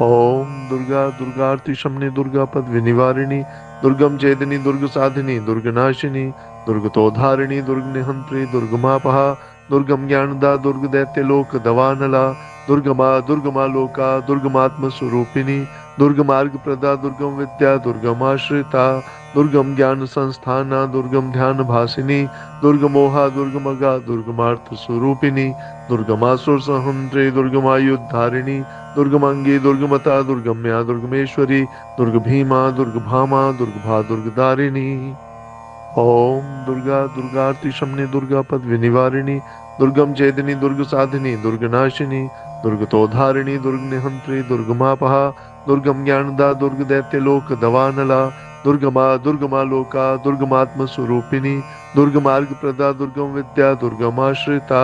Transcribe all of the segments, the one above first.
ओम दुर्गा दुर्गार्ति शमनी दुर्गा पद विनिवारिणी दुर्गम चेदनी दुर्ग साधिनी दुर्गनाशिनी दुर्गतोधारिणी दुर्ग निहंत्री दुर्गमापहा दुर्गम ज्ञानदा दुर्ग दैत्य लोक दवानला दुर्गमा लोका दुर्गमात्म स्वरूपिणी दुर्गमार्ग प्रदा दुर्गम विद्या दुर्गमाश्रिता दुर्गम ज्ञान संस्थाना दुर्गम ध्यान भासिनी दुर्गमोहा दुर्गमगा दुर्गमार्थ स्वरूपिणी दुर्गमासुर सहंत्री दुर्गमायुद्धारिणी दुर्गमांगी दुर्गमता दुर्गम्या दुर्गमेश्वरी दुर्ग भीमा दुर्ग भामा दुर्गभा दुर्गदारिणी। ओम दुर्गा दुर्गार्ति शमनी दुर्गा पद विनिवारिणी दुर्गम चेदनी दुर्ग साधिनी दुर्गनाशिनी दुर्गतोधारिणी दुर्ग निहंत्री दुर्गमापहा दुर्गम ज्ञानदा दुर्ग दैत्य लोक दवानला दुर्गमा लोका दुर्गमात्म स्वरूपिणी दुर्गमार्ग प्रदा दुर्गम विद्या दुर्गमाश्रिता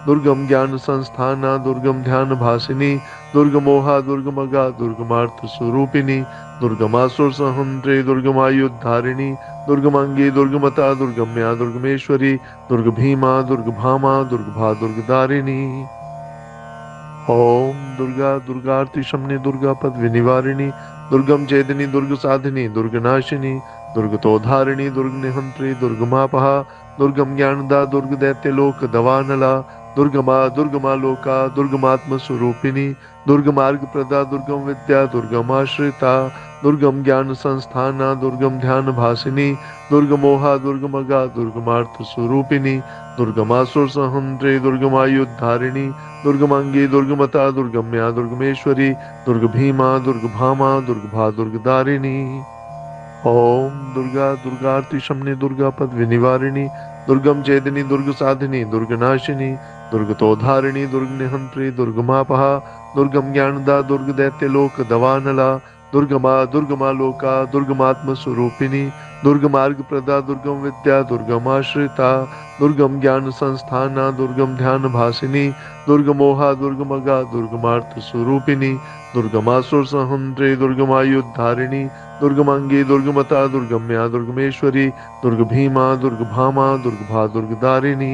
दुर्गम ज्ञान संस्थाना दुर्गम ध्यान भासिनी दुर्गमोहा दुर्गमगा दुर्गमार्थ स्वरूपिणी दुर्गमासुर सहंत्री दुर्गमायुद्धारिणी दुर्गमांगी दुर्गमता दुर्गम्या दुर्गमेश्वरी दुर्ग भीमा दुर्ग भामा दुर्गभा दुर्गदारिणी। ओम दुर्गा दुर्गार्ति शमनी दुर्गा पद विनिवारिणी दुर्गम चेदनी दुर्ग साधिनी दुर्गनाशिनी दुर्गतोधारिणी दुर्ग निहंत्री दुर्गमापहा दुर्गम ज्ञानदा दुर्ग दैत्य लोक दवानला दुर्गमा लोका दुर्गमात्म स्वरूपिणी दुर्गमार्ग प्रदा दुर्गम विद्या दुर्गमाश्रिता दुर्गम ज्ञान संस्थाना दुर्गम ध्यान भासिनी दुर्गमोहा दुर्गमगा दुर्गमार्थ स्वरूपिणी दुर्गमासुर सहंत्री दुर्गमायुद्धारिणी दुर्गमांगी दुर्गमता दुर्गम्या दुर्गमेश्वरी दुर्ग भीमा दुर्ग भामा दुर्गभा दुर्गदारिणी। ओम दुर्गा दुर्गार्ति शमनी दुर्गा पद विनिवारिणी दुर्गम चेदनी दुर्ग साधिनी दुर्गनाशिनी दुर्गतोधारिणी दुर्ग निहंत्री दुर्गमापहा दुर्गम ज्ञानदा दुर्ग दैत्य लोक दवानला दुर्गमा लोका दुर्गमात्म स्वरूपिणी दुर्गमार्ग प्रदा दुर्गम विद्या दुर्गमाश्रिता दुर्गम ज्ञान संस्थाना दुर्गम ध्यान भासिनी दुर्गमोहा दुर्गमगा दुर्गमार्थ स्वरूपिणी दुर्गमासुर सहंत्री दुर्गमायुद्धारिणी दुर्गमांगी दुर्गमता दुर्गम्या दुर्गमेश्वरी दुर्ग भीमा दुर्ग भामा दुर्गभा दुर्गदारिणी।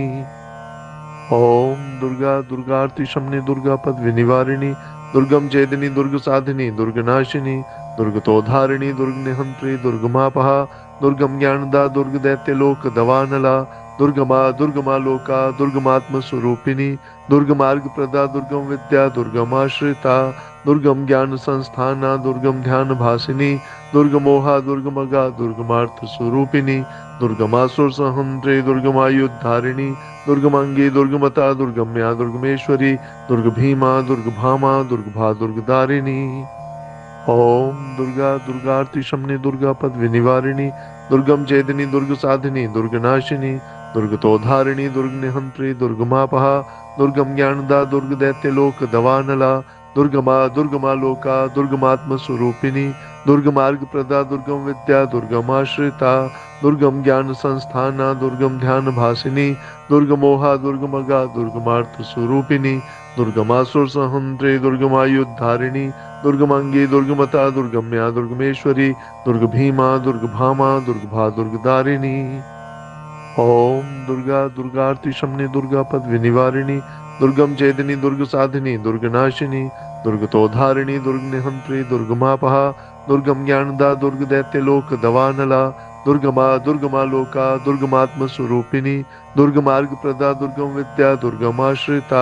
ओम दुर्गा दुर्गार्ति शमनी दुर्गा पद विनिवारिणी दुर्गम चेदनी दुर्ग साधिनी दुर्गनाशिनी दुर्गतोधारिणी दुर्ग निहंत्री दुर्गमापहा दुर्गम ज्ञानदा दुर्ग दैत्य लोक दवानला दुर्गमा लोका दुर्गमात्म स्वरूपिणी दुर्गमार्ग प्रदा दुर्गम विद्या दुर्गमाश्रिता दुर्गम ज्ञान संस्थाना दुर्गम ध्यान भासिनी दुर्गमोहा दुर्गमगा दुर्गमार्थ स्वरूपिणी दुर्गमासुर सहंत्री दुर्गमायुद्धारिणी दुर्गमांगी दुर्गमता दुर्गम्या दुर्गमेश्वरी दुर्ग भीमा दुर्ग भामा दुर्गभा दुर्गदारिणी। ओम दुर्गा दुर्गार्ति शमनी दुर्गा पद विनिवारिणी दुर्गम चेदनी दुर्ग साधिनी दुर्गनाशिनी दुर्गतोधारिणी दुर्ग निहंत्री दुर्गमापहा दुर्गम ज्ञानदा दुर्ग दैत्य लोक दवानला दुर्गमा लोका दुर्गमात्म स्वरूपिणी दुर्गमार्ग प्रदा दुर्गम विद्या दुर्गमाश्रिता दुर्गम ज्ञान संस्थाना दुर्गम ध्यान भासिनी दुर्गमोहा दुर्गमगा दुर्गमार्थ स्वरूपिणी दुर्गमासुर सहंत्री दुर्गमायुद्धारिणी दुर्गमांगी दुर्गमता दुर्गम्या दुर्गमेश्वरी दुर्ग भीमा दुर्ग भामा दुर्गभा दुर्गदारिणी। ओम दुर्गा दुर्गार्ति शमनी दुर्गा पद विनिवारिणी दुर्गम चेदनी दुर्ग साधिनी दुर्गनाशिनी दुर्गतोधारिणी दुर्ग निहंत्री दुर्गमापहा दुर्गम ज्ञानदा दुर्ग दैत्य लोक दवानला दुर्गमा लोका दुर्गमात्म स्वरूपिणी दुर्गमार्ग प्रदा दुर्गम विद्या दुर्गमाश्रिता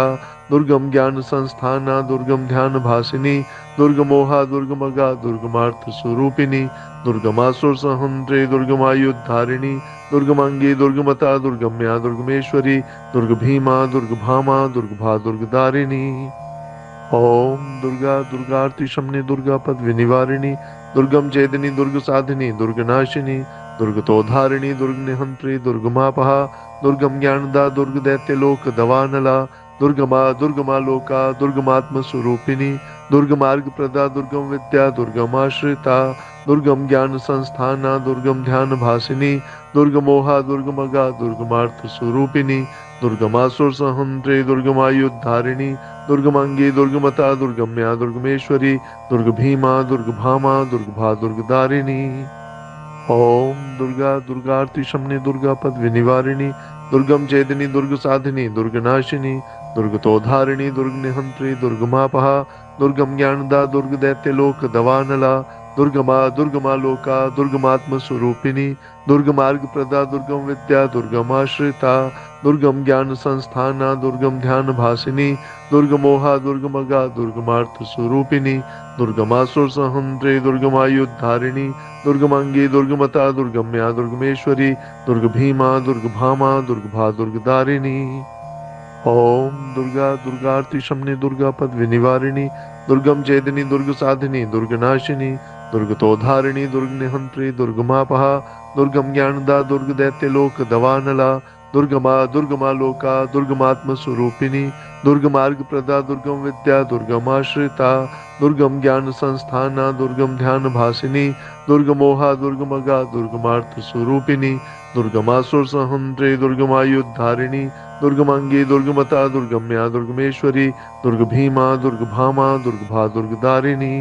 दुर्गम ज्ञान संस्थाना दुर्गम ध्यान भासिनी दुर्गमोहा दुर्गमगा दुर्गमार्थ स्वरूपिणी दुर्गमासुर सहंत्री दुर्गमायुद्धारिणी दुर्गमांगी दुर्गमता दुर्गम्या दुर्गमेश्वरी दुर्ग भीमा दुर्ग भामा दुर्गभा दुर्गदारिणी। ओम दुर्गा दुर्गार्ति शमनी दुर्गा पद विनिवारिणी दुर्गम चेदनी दुर्ग साधिनी दुर्गनाशिनी दुर्गतोधारिणी दुर्ग निहंत्री दुर्गमापहा दुर्गम ज्ञानदा दुर्ग दैत्य लोक दवानला दुर्गमा लोका दुर्गमात्म स्वरूपिणी दुर्गमार्ग प्रदा दुर्गम विद्या दुर्गमाश्रिता दुर्गम ज्ञान संस्थाना दुर्गम ध्यान भासिनी दुर्गमोहा दुर्गमगा दुर्गमार्थ स्वरूपिणी दुर्गमासुर सहंत्री दुर्गमायुद्धारिणी दुर्गमांगी दुर्गमता दुर्गम्या दुर्गमेश्वरी दुर्ग भीमा दुर्ग भामा दुर्गभा दुर्गदारिणी। ओम दुर्गा दुर्गार्ति शमनी दुर्गा पद विनिवारिणी दुर्गम चेदिनी दुर्ग साधिनी दुर्गनाशिनी दुर्गतोधारिणी दुर्गनिहंत्री दुर्गमापहा दुर्गम ज्ञानदा दुर्ग दैत्य लोक दवानला दुर्गमा लोका दुर्गमात्म स्वरूपिणी दुर्गमार्ग प्रदा दुर्गम विद्या दुर्गमाश्रिता दुर्गम ज्ञान संस्थाना दुर्गम ध्यान भासिनी दुर्गमोहा दुर्गमगा दुर्गमार्थ स्वरूपिणी दुर्गमासुर सहंत्री दुर्गमायुद्धारिणी दुर्गमांगी दुर्गमता दुर्गम्या दुर्गमेश्वरी दुर्ग भीमा दुर्ग भामा दुर्गभा दुर्गदारिणी। ओम दुर्गा दुर्गार्ति शमनी दुर्गा पद विनिवारिणी दुर्गम चेदिनी दुर्ग साधिनी दुर्गनाशिनी दुर्गतोधारिणी दुर्ग निहंत्री दुर्गमापहा दुर्गम ज्ञानदा दुर्ग दैत्य लोक दवानला दुर्गमा लोका दुर्गमात्म स्वरूपिणी दुर्गमार्ग प्रदा दुर्गम विद्या दुर्गमाश्रिता दुर्गम ज्ञान संस्थाना दुर्गम ध्यान भासिनी दुर्गमोहा दुर्गमगा दुर्गमार्थ स्वरूपिणी दुर्गमासुर सहंत्री दुर्गमायुद्धारिणी दुर्गमांगी दुर्गमता दुर्गम्या दुर्गमेश्वरी दुर्ग भीमा दुर्ग भामा दुर्गभा दुर्गदारिणी।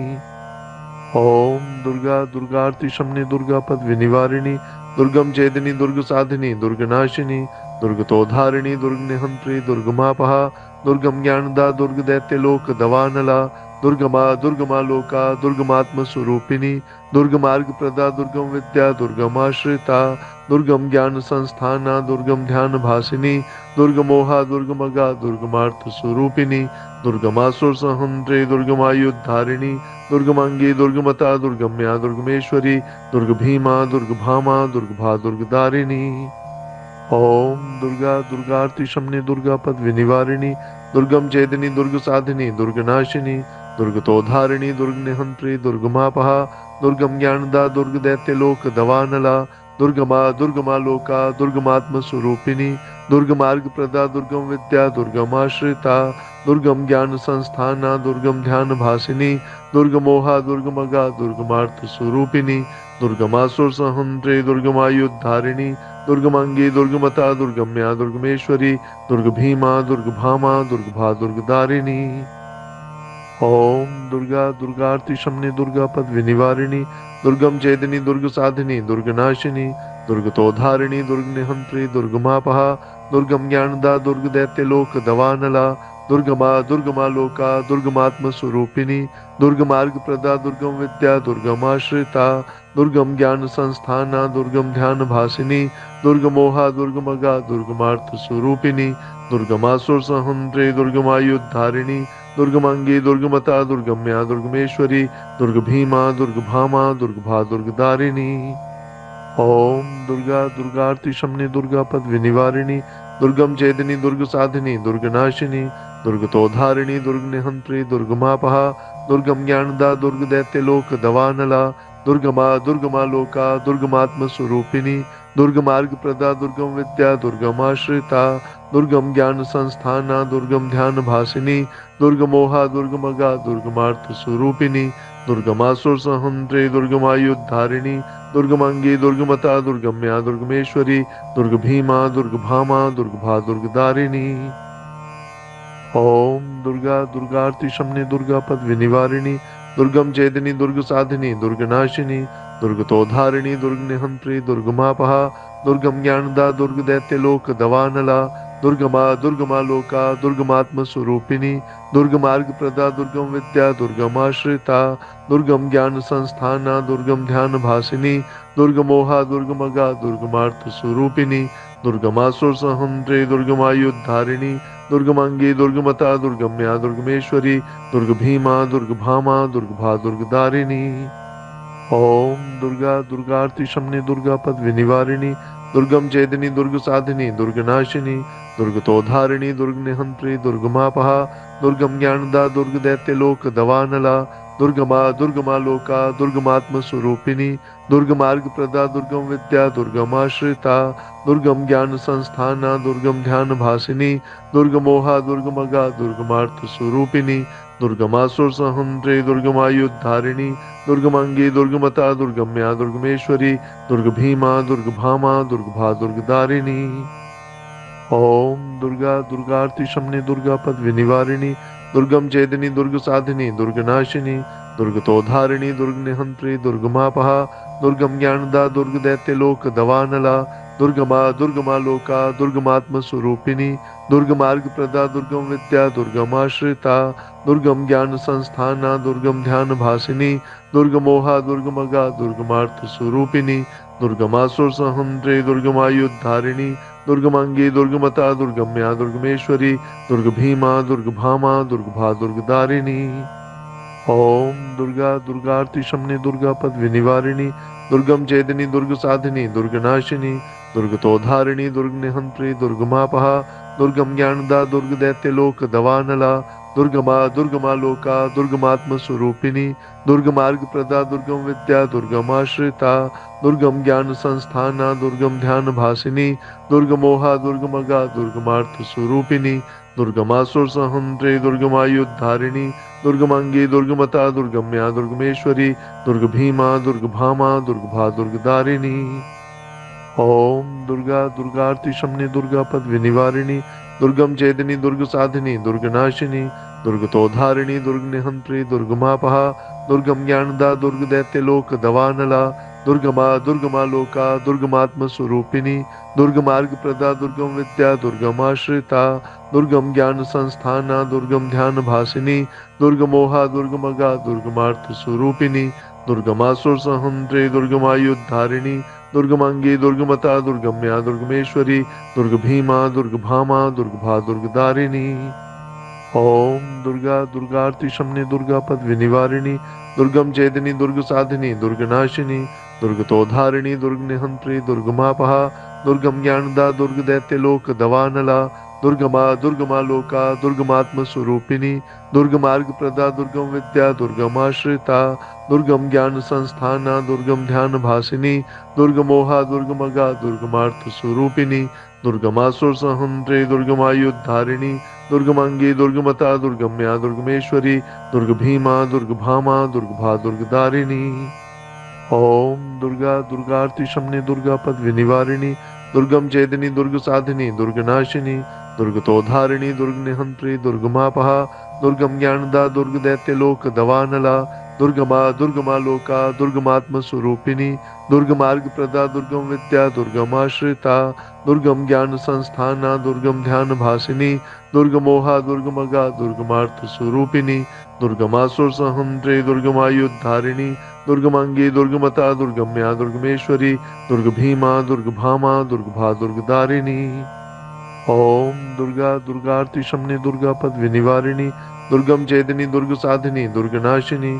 ओम दुर्गा दुर्गार्ति शमनी दुर्गा पद विनिवारिणी दुर्गम चेदिनी दुर्ग साधिनी दुर्गनाशिनी दुर्गतोधारिणी दुर्ग निहंत्री दुर्गमापहा दुर्गम ज्ञानदा दुर्ग दैत्य लोक दवानला दुर्गमा लोका दुर्गमात्म स्वरूपिणी दुर्गमार्ग प्रदा दुर्गम विद्या दुर्गमाश्रिता दुर्गम ज्ञान संस्थाना दुर्गम ध्यान भासिनी दुर्गमोहा दुर्गमगा दुर्गमार्थ स्वरूपिणी दुर्गमासुर सहंत्री दुर्गमायुद्धारिणी दुर्गमांगी दुर्गमता दुर्गम्या दुर्गमेश्वरी दुर्ग भीमा दुर्ग भामा दुर्गभा दुर्गदारिणी। ओम दुर्गा दुर्गार्ति शमनी दुर्गा पद विनिवारिणी दुर्गम चेदिनी दुर्ग साधिनी दुर्गनाशिनी दुर्गतोधारिणी दुर्ग निहंत्री दुर्गमापहा दुर्गम ज्ञानदा दुर्ग दैत्य लोक दवानला दुर्गमा लोका दुर्गमात्म स्वरूपिणी दुर्गमार्ग प्रदा दुर्गम विद्या दुर्गमाश्रिता दुर्गम ज्ञान संस्थाना दुर्गम ध्यान भासिनी दुर्गमोहा दुर्गमगा दुर्गमार्थ स्वरूपिणी दुर्गमासुर सहंत्री दुर्गमायुद्धारिणी दुर्गमांगी दुर्गमता दुर्गम्या दुर्गमेश्वरी दुर्ग भीमा दुर्ग भामा दुर्गभा दुर्गदारिणी। ओम दुर्गा दुर्गार्ति शमनी दुर्गा पद विनिवारिणी दुर्गम चेदिनी दुर्ग साधिनी दुर्गनाशिनी दुर्गतोधारिणी दुर्ग निहंत्री दुर्गमापहा दुर्गम ज्ञानदा दुर्ग दैत्य लोक दवानला दुर्गमा लोका दुर्गमात्म स्वरूपिणी दुर्गमार्ग प्रदा दुर्गम विद्या दुर्गमाश्रिता दुर्गम ज्ञान संस्थाना दुर्गम ध्यान भासिनी दुर्गमोहा दुर्गमगा दुर्गमार्थ स्वरूपिणी दुर्गमासुर सहंत्री दुर्गमायुद्धारिणी दुर्गमांगी दुर्गमता दुर्गम्या दुर्गमेश्वरी दुर्ग भीमा दुर्ग भामा दुर्गभा दुर्गदारिणी। ओम दुर्गा दुर्गार्ति शमनी दुर्गा पद विनिवारिणी दुर्गम चेदिनी दुर्ग साधिनी दुर्गनाशिनी दुर्गतोधारिणी दुर्ग निहंत्री दुर्गमापहा दुर्गम ज्ञानदा दुर्ग दैत्य लोक दवानला दुर्गमा लोका दुर्गमात्म स्वरूपिणी दुर्गमार्ग प्रदा दुर्गम विद्या दुर्गमाश्रिता दुर्गम ज्ञान संस्थाना दुर्गम ध्यान भासिनी दुर्गमोहा दुर्गमगा दुर्गमार्थ स्वरूपिणी दुर्गमासुर सहंत्री दुर्गमायुद्धारिणी दुर्गमांगी दुर्गमता दुर्गम्या दुर्गमेश्वरी दुर्ग भीमा दुर्ग भामा दुर्गभा दुर्गदारिणी। ओम दुर्गा दुर्गार्ति शमनी दुर्गा पद विनिवारिणी दुर्गम चेदिनी दुर्ग साधिनी दुर्गनाशिनी दुर्गतोधारिणी दुर्ग निहंत्री दुर्गमापहा दुर्गम ज्ञानदा दुर्ग दैत्य लोक दवानला दुर्गमा लोका दुर्गमात्म स्वरूपिणी दुर्गमार्ग प्रदा दुर्गम विद्या दुर्गमाश्रिता दुर्गम ज्ञान संस्थाना दुर्गम ध्यान भासिनी दुर्गमोहा दुर्गमगा दुर्गमार्थ स्वरूपिणी दुर्गमासुर सहंत्री दुर्गमायुद्धारिणी दुर्गमांगी दुर्गमता दुर्गम्या दुर्गमेश्वरी दुर्ग भीमा दुर्ग भामा दुर्गभा दुर्गदारिणी। ओम दुर्गा दुर्गार्ति शमनी दुर्गा पद विनिवारिणी दुर्गम चेदिनी दुर्ग साधिनी दुर्गनाशिनी दुर्गतोधारिणी दुर्ग निहंत्री दुर्गमापहा दुर्गम ज्ञानदा दुर्ग दैत्य लोक दवानला दुर्गमा लोका दुर्गमात्म स्वरूपिणी दुर्गमार्ग प्रदा दुर्गम विद्या दुर्गमाश्रिता दुर्गम ज्ञान संस्थाना दुर्गम ध्यान भासिनी दुर्गमोहा दुर्गमगा दुर्गमार्थ स्वरूपिणी दुर्गमासुर सहंत्री दुर्गमायुद्धारिणी दुर्गमांगी दुर्गमता दुर्गम्या दुर्गमेश्वरी दुर्ग भीमा दुर्ग भामा दुर्गभा दुर्गदारिणी। ओम दुर्गा दुर्गार्ति शमनी दुर्गा पद विनिवारिणी दुर्गम चेदिनी दुर्ग साधिनी दुर्गनाशिनी दुर्गतोधारिणी दुर्ग निहंत्री दुर्गमापहा दुर्गम ज्ञानदा दुर्ग दैत्य लोक दवानला दुर्गमा दुर्गमा लोका दुर्गमात्म स्वरूपिणी दुर्गमार्ग प्रदा दुर्गम विद्या दुर्गमाश्रिता दुर्गम ज्ञान संस्थाना दुर्गम ध्यान भासिनी दुर्गमोहा दुर्गमगा दुर्गमार्थ स्वरूपिणी दुर्गमासुर सहंत्रे दुर्गमायुद्धारिणी दुर्गमांगी दुर्गमता दुर्गम्या दुर्गमेश्वरी दुर्गभीमा दुर्गभामा दुर्गभा दुर्गदारिणी। ओम दुर्गा दुर्गार्ति शमने दुर्गा पद विनिवारिणी दुर्गम चेदनी दुर्ग साधिनी दुर्गनाशिनी दुर्गतोधारिणी दुर्ग निहंत्री दुर्गमापहा दुर्गम ज्ञानदा दुर्ग दैत्य लोक दवानला दुर्गमा दुर्गमा लोका दुर्गमात्म स्वरूपिणी दुर्गमार्ग प्रदा दुर्गम विद्या दुर्गमाश्रिता दुर्गम ज्ञान संस्थाना दुर्गम ध्यान भासिनी दुर्गमोहा दुर्गमगा दुर्गमार्थ स्वरूपिणी दुर्गमासुर सहंत्रे दुर्गमायुद्धारिणी दुर्गमांगी दुर्गमता दुर्गम्या दुर्गमेश्वरी दुर्गभीमा दुर्गभामा दुर्गभा दुर्गदारिणी। ओम दुर्गा दुर्गार्ति शमने दुर्गा पद विनिवारिणी दुर्गम चेदनी दुर्ग साधिनी दुर्गनाशिनी दुर्गतोधारिणी दुर्ग निहंत्री दुर्गमापहा दुर्गम ज्ञानदा दुर्ग दैत्य लोक दवानला दुर्गमा दुर्गमा लोका दुर्गमात्म स्वरूपिणी दुर्गमार्ग प्रदा दुर्गम विद्या दुर्गमाश्रिता दुर्गम ज्ञान संस्थाना दुर्गम ध्यान भासिनी दुर्गमोहा दुर्गमगा दुर्गमार्थ स्वरूपिणी दुर्गमासुर सहंत्रे दुर्गमायुद्धारिणी दुर्गमांगी दुर्गमता दुर्गम्या दुर्गमेश्वरी दुर्गभीमा दुर्गभामा दुर्गभा दुर्गदारिणी। ओम दुर्गा दुर्गार्ति शमने दुर्गा पद विनिवारिणी दुर्गम चेदनी दुर्ग साधिनी दुर्गनाशिनी दुर्गतोधारिणी दुर्ग निहंत्री दुर्गमापहा दुर्गम ज्ञानदा दुर्ग दैत्य लोक दवानला दुर्गमा दुर्गमा लोका दुर्गमात्म स्वरूपिणी दुर्गमार्ग प्रदा दुर्गम विद्या दुर्गमाश्रिता दुर्गम ज्ञान संस्थाना दुर्गम ध्यान भासिनी दुर्गमोहा दुर्गमगा दुर्गमार्थ स्वरूपिणी दुर्गमासुर सहंत्रे दुर्गमायुद्धारिणी दुर्गमांगी दुर्गमता दुर्गम्या दुर्गमेश्वरी दुर्गभीमा दुर्गभामा दुर्गभा दुर्गदारिणी। ओम दुर्गा दुर्गार्ति शमने दुर्गा पद विनिवारिणी दुर्गम चेदनी दुर्ग साधिनी दुर्गनाशिनी दुर्गतोधारिणी दुर्ग निहंत्री दुर्गमापहा दुर्गम ज्ञानदा दुर्ग दैत्य लोक दवानला दुर्गमा दुर्गमा लोका दुर्गमात्म स्वरूपिणी दुर्गमार्ग प्रदा दुर्गम विद्या दुर्गमाश्रिता दुर्गम ज्ञान संस्थाना दुर्गम ध्यान भासिनी दुर्गमोहा दुर्गमगा दुर्गमार्थ स्वरूपिणी दुर्गमासुर सहंत्रे दुर्गमायुद्धारिणी दुर्गमांगी दुर्गमता दुर्गम्या दुर्गमेश्वरी दुर्गभीमा दुर्गभामा दुर्गभा दुर्गदारिणी। ओम दुर्गा दुर्गार्ति शमने दुर्गा पद विनिवारिणी दुर्गम चेदनी दुर्ग साधिनी दुर्गनाशिनी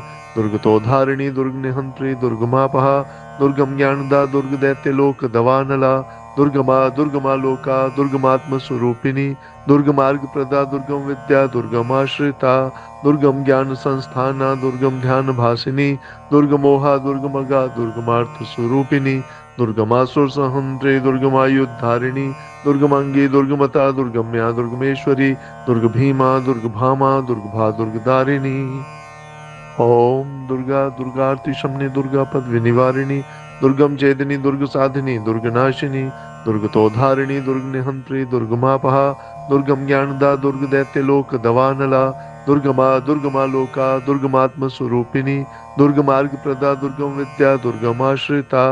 दुर्गतोधारिणी दुर्ग निहंत्री दुर्गमापहा दुर्गम ज्ञानदा दुर्ग दैत्य लोक दवानला दुर्गमा दुर्गमा लोका दुर्गमात्म स्वरूपिणी दुर्गमार्ग प्रदा दुर्गम विद्या दुर्गमाश्रिता दुर्गम ज्ञान संस्थाना दुर्गम ध्यान भासिनी दुर्गमोहा दुर्गमगा दुर्गमार्थ स्वरूपिणी दुर्गमासुर सहंत्रे दुर्गमायुद्धारिणी दुर्गमांगी दुर्गमता दुर्गम्या दुर्गमेश्वरी दुर्गभीमा दुर्गभामा दुर्गभा दुर्गदारिणी। ओम दुर्गा दुर्गार्ति शमने दुर्गा पद विनिवारिणी दुर्गम चेदनी दुर्ग साधिनी दुर्गनाशिनी दुर्गतोधारिणी दुर्ग निहंत्री दुर्गमापहा दुर्गम ज्ञानदा दुर्ग दैत्य लोक दवानला दुर्गमा दुर्गमा लोका दुर्गमात्म स्वरूपिणी दुर्गमार्ग प्रदा दुर्गम विद्या दुर्गमाश्रिता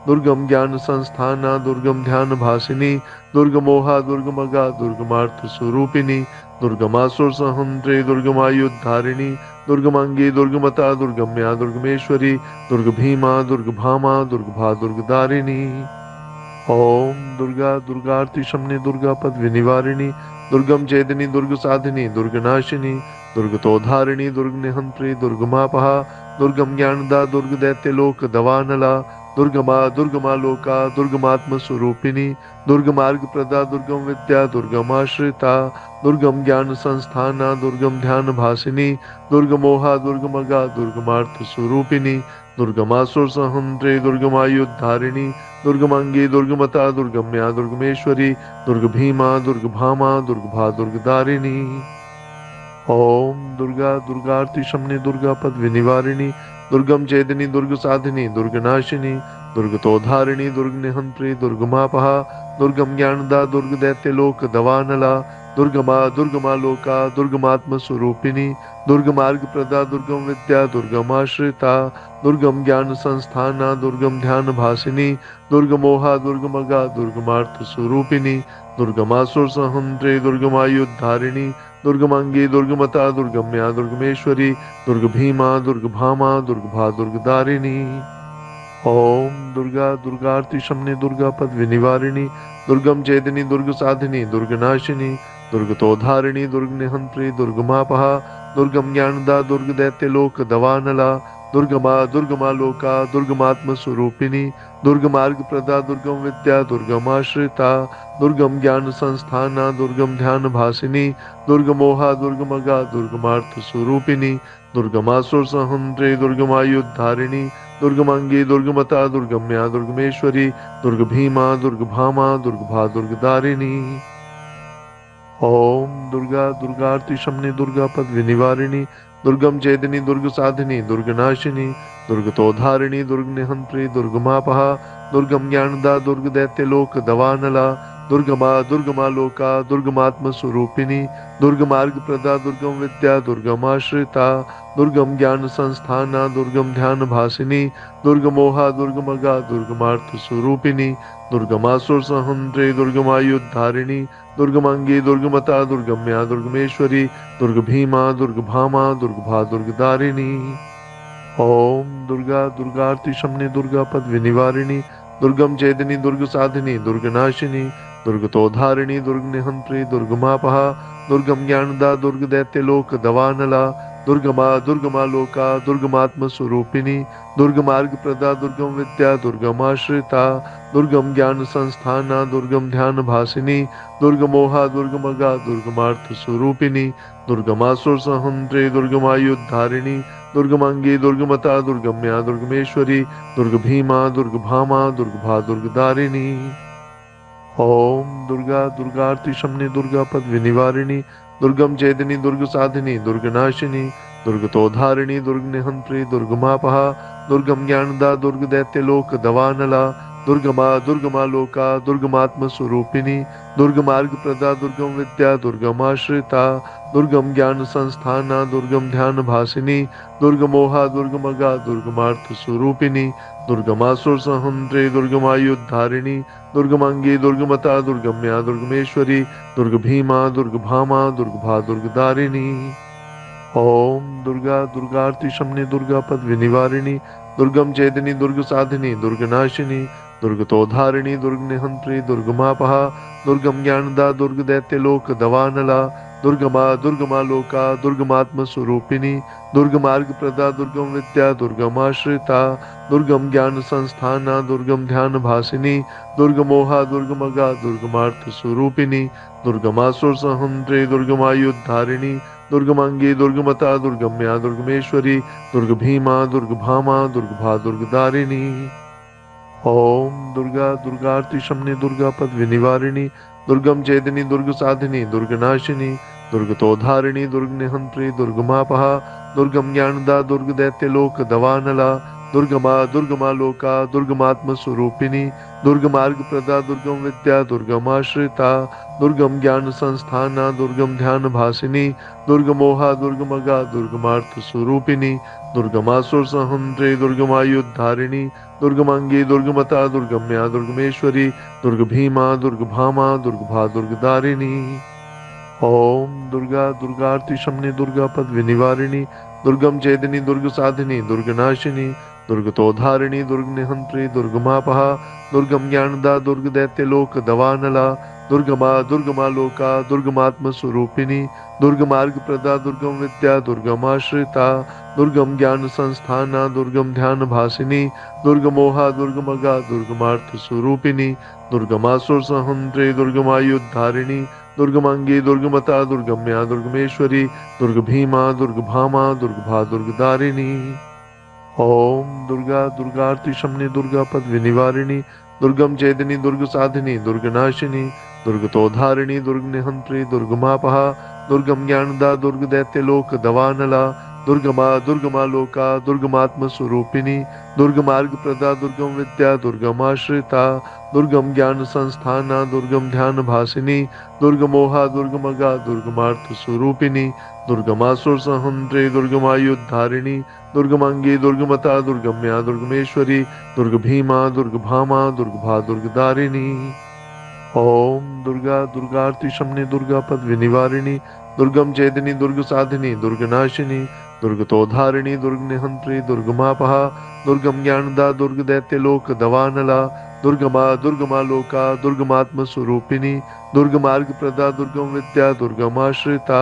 दुर्गम ज्ञान संस्थाना दुर्गम ध्यान भासिनी दुर्गमोहा दुर्गमगा दुर्गमार्थ स्वरूपिणी दुर्गमासुर सहंत्रे दुर्गमायुद्धारिणी दुर्गमांगी दुर्गमता दुर्गम्या दुर्गमेश्वरी दुर्गभीमा दुर्गभामा दुर्गभा दुर्गदारिणी। ओम दुर्गा दुर्गार्ति शमने दुर्गा पद विनिवारिणी दुर्गम चेदनी दुर्ग साधिनी दुर्गनाशिनी दुर्गतोधारिणी दुर्ग निहंत्री दुर्गमापहा दुर्गम ज्ञानदा दुर्ग दैत्य लोक दवानला दुर्गमा दुर्गमा लोका दुर्गमात्म स्वरूपिणी दुर्गमार्ग प्रदा दुर्गम विद्या दुर्गमाश्रिता दुर्गम ज्ञान संस्थाना दुर्गम ध्यान भासिनी दुर्गमोहा दुर्गमगा दुर्गमार्थ स्वरूपिणी दुर्गमासुर सहंत्रे दुर्गमायुद्धारिणी दुर्गमांगी दुर्गमता दुर्गम्या दुर्गमेश्वरी दुर्गभीमा दुर्गभामा दुर्गभा दुर्गदारिणी। ओम दुर्गा दुर्गार्ति शमने दुर्गा पद विनिवारिणी दुर्गम चेदनी दुर्ग साधिनी दुर्गनाशिनी दुर्गतोधारिणी दुर्ग निहंत्री दुर्गमापहा दुर्गम ज्ञानदा दुर्ग दैत्य लोक दवानला दुर्गमा लोका दुर्गमात्म स्वरूपिणी दुर्गमार्ग प्रदा दुर्गम विद्या दुर्गमाश्रिता दुर्गम ज्ञान संस्थाना दुर्गम ध्यान भासिनी दुर्गमोहा दुर्गमगा दुर्गमार्थ स्वरूपिणी दुर्गमासुर सहंत्रे दुर्गमायुद्धारिणी दुर्गमांगी दुर्गमता दुर्गम्या दुर्गमेश्वरी दुर्ग भीमा दुर्ग भामा दुर्गभा दुर्गदारिणी। ओम दुर्गा दुर्गार्ति शमने दुर्गा पद विनिवारिणी दुर्गम चेतनी दुर्ग साधिनी दुर्ग नाशिनी दुर्गतोधारिणी दुर्ग निहंत्री दुर्गमापहा दुर्गम ज्ञानदा दुर्ग दैत्य लोक दवानला दुर्गमा लोका दुर्गमात्म स्वरूपिणी दुर्गमार्ग प्रदा दुर्गम विद्या दुर्गमाश्रिता दुर्गम ज्ञान संस्थाना दुर्गम ध्यान भासिनी दुर्गमोहा दुर्गमगा दुर्गमार्थ स्वरूपिणी दुर्गमासुर सहंत्रे दुर्गमायुद्धारिणी दुर्गमांगी दुर्गमता दुर्गम्या दुर्गमेश्वरी दुर्ग भीमा दुर्ग भामा दुर्गभा दुर्गदारिणी। ओम दुर्गा दुर्गार्ति शमने दुर्गा पद विनिवारिणी दुर्गम चेतनी दुर्ग साधिनी दुर्ग नाशिनी दुर्गतोधारिणी दुर्ग निहंत्री दुर्गमापहा दुर्गम ज्ञानदा दुर्ग दैत्य लोक दवानला दुर्गमा लोका दुर्गमात्म स्वरूपिणी दुर्गमार्ग प्रदा दुर्गम विद्या दुर्गमाश्रिता दुर्गम ज्ञान संस्थाना दुर्गम ध्यान भासिनी दुर्गमोहा दुर्गमगा दुर्गमार्थ स्वरूपिणी दुर्गमासुर सहंत्रे दुर्गमायुद्धारिणी दुर्गमांगी दुर्गमता दुर्गम्या दुर्गमेश्वरी दुर्ग भीमा दुर्ग भामा दुर्गभा दुर्गदारिणी। ओम दुर्गा दुर्गार्ति शमने दुर्गा पद विनिवारिणी दुर्गम चेतनी दुर्ग साधिनी दुर्ग नाशिनी दुर्गतोधारिणी दुर्ग निहंत्री दुर्गमापहा दुर्गम ज्ञानदा दुर्ग दैत्य लोक दवानला दुर्गमा लोका दुर्गमात्म स्वरूपिणी दुर्गमार्ग प्रदा दुर्गम विद्या दुर्गमाश्रिता दुर्गम ज्ञान संस्थाना दुर्गम ध्यान भासिनी दुर्गमोहा दुर्गमगा दुर्गमार्थ स्वरूपिणी दुर्गमासुर सहंत्रे दुर्गमायुद्धारिणी दुर्गमांगी दुर्गमता दुर्गम्या दुर्गमेश्वरी दुर्ग भीमा दुर्ग भामा दुर्गभा दुर्गदारिणी। ओम दुर्गा दुर्गार्ति शमने दुर्गा पद विनिवारिणी दुर्गम चेतनी दुर्ग साधिनी दुर्ग नाशिनी दुर्गतोधारिणी दुर्ग निहंत्री दुर्गमापहा दुर्गम ज्ञानदा दुर्ग दैत्य लोक दवानला दुर्गमा लोका दुर्गमात्म स्वरूपिणी दुर्गमार्ग प्रदा दुर्गम विद्या दुर्गमाश्रिता दुर्गम ज्ञान संस्थाना दुर्गम ध्यान भासिनी दुर्गमोहा दुर्गमगा दुर्गमार्थ स्वरूपिणी दुर्गमासुर सहंत्रे दुर्गमायुद्धारिणी दुर्गमांगी दुर्गमता दुर्गम्या दुर्गमेश्वरी दुर्ग भीमा दुर्ग भामा दुर्गभा दुर्गदारिणी। ओम दुर्गा दुर्गार्ति शमने दुर्गा पद विनिवारिणी दुर्गम चेतनी दुर्ग साधिनी दुर्ग नाशिनी दुर्गतोधारिणी दुर्ग निहंत्री दुर्गमापहा दुर्गम ज्ञानदा दुर्ग दैत्य लोक दवानला दुर्गमा लोका दुर्गमात्म स्वरूपिणी दुर्गमार्ग प्रदा दुर्गम विद्या दुर्गमाश्रिता दुर्गम ज्ञान संस्थाना दुर्गम ध्यान भासिनी दुर्गमोहा दुर्गमगा दुर्गमार्थ स्वरूपिणी दुर्गमासुर सहंत्रे दुर्गमायुद्धारिणी दुर्गमांगी दुर्गमता दुर्गम्या दुर्गमेश्वरी दुर्ग भीमा दुर्ग भामा दुर्गभा दुर्गदारिणी। ओम दुर्गा दुर्गार्ति शमने दुर्गा पद विनिवारिणी दुर्गम चेतनी दुर्ग साधिनी दुर्ग नाशिनी दुर्गतोधारिणी दुर्ग निहंत्री दुर्गमापहा दुर्गम ज्ञानदा दुर्ग दैत्य लोक दवानला दुर्गमा लोका दुर्गमात्म स्वरूपिणी दुर्गमार्ग प्रदा दुर्गम विद्या दुर्गमाश्रिता दुर्गम ज्ञान संस्थाना दुर्गम ध्यान भासिनी दुर्गमोहा दुर्गमगा दुर्गमार्थ स्वरूपिणी दुर्गमासुर सहंत्रे दुर्गमायुद्धारिणी दुर्गमांगी दुर्गमता दुर्गम्या दुर्गमेश्वरी दुर्ग भीमा दुर्ग भामा दुर्गभा दुर्गदारिणी। ओम दुर्गा दुर्गार्ति शमने दुर्गा पद विनिवारिणी दुर्गम चेतनी दुर्ग साधिनी दुर्ग नाशिनी दुर्गतोधारिणी दुर्ग निहंत्री दुर्गमापहा दुर्गम ज्ञानदा दुर्ग दैत्य लोक दवानला दुर्गमा लोका दुर्गमात्म स्वरूपिणी दुर्गमार्ग प्रदा दुर्गम विद्या दुर्गमाश्रिता दुर्गम ज्ञान संस्थाना दुर्गम ध्यान भासिनी दुर्गमोहा दुर्गमगा दुर्गमार्थ स्वरूपिणी दुर्गमासुर सहंत्रे दुर्गमायुद्धारिणी दुर्गमांगी दुर्गमता दुर्गम्या दुर्गमेश्वरी दुर्ग भीमा दुर्ग भामा दुर्गभा दुर्गदारिणी। ओम दुर्गा दुर्गार्ति शमने दुर्गा पद विनिवारिणी दुर्गम चेतनी दुर्ग साधिनी दुर्ग नाशिनी दुर्गतोधारिणी दुर्ग निहंत्री दुर्गमापहा दुर्गम ज्ञानदा दुर्ग दैत्य लोक दवानला दुर्गमा लोका दुर्गमात्म स्वरूपिणी दुर्गमार्ग प्रदा दुर्गम विद्या दुर्गमाश्रिता दुर्गम ज्ञान संस्थाना दुर्गम ध्यान भासिनी दुर्गमोहा दुर्गमगा दुर्गमार्थ स्वरूपिणी दुर्गमासुर सहंत्रे दुर्गमायुद्धारिणी दुर्गमांगी दुर्गमता दुर्गम्या दुर्गमेश्वरी दुर्ग भीमा दुर्ग भामा दुर्गभा दुर्गदारिणी। ओम दुर्गा दुर्गार्ति शमनी दुर्गा पद विनिवारिणी दुर्गम चेतनी दुर्ग साधिनी दुर्ग नाशिनी दुर्गतोधारिणी दुर्ग निहंत्री दुर्गमापहा दुर्गम ज्ञानदा दुर्ग दैत्य लोक दवानला दुर्गमा लोका दुर्गमात्म स्वरूपिणी दुर्गमार्ग प्रदा दुर्गम विद्या दुर्गमाश्रिता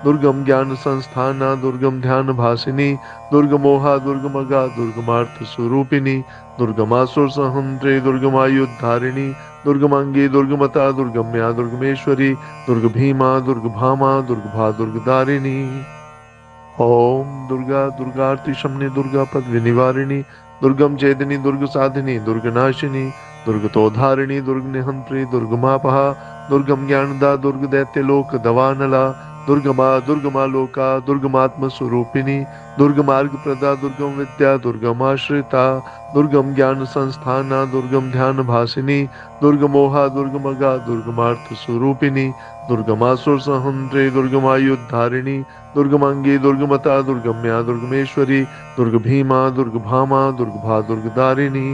दुर्गम ज्ञान संस्थाना दुर्गम ध्यान भासिनी दुर्गमोहा दुर्गमगा दुर्गमार्थ स्वरूपिणी दुर्गमासुर सहंत्रे दुर्गमायुद्धारिणी दुर्गमांगी दुर्गमता दुर्गम्या दुर्गमेश्वरी दुर्ग भीमा दुर्ग भामा दुर्गभा दुर्गदारिणी। ओम दुर्गा दुर्गार्ति शमनी दुर्गा पद विनिवारिणी दुर्गम चेतनी दुर्ग साधिनी दुर्ग नाशिनी दुर्गतोधारिणी दुर्ग निहंत्री दुर्गमापहा दुर्गम ज्ञानदा दुर्ग दैत्य लोक दवानला दुर्गमा लोका दुर्गमात्म स्वरूपिणी दुर्गमार्ग प्रदा दुर्गम विद्या दुर्गमाश्रिता दुर्गम ज्ञान संस्थाना दुर्गम ध्यान भासिनी दुर्गमोहा दुर्गमगा दुर्गमार्थ स्वरूपिणी दुर्गमासुर सहंत्रे दुर्गमायुद्धारिणी दुर्गमांगी दुर्गमता दुर्गम्या दुर्गमेश्वरी दुर्ग भीमा दुर्ग भामा दुर्गभा दुर्गदारिणी।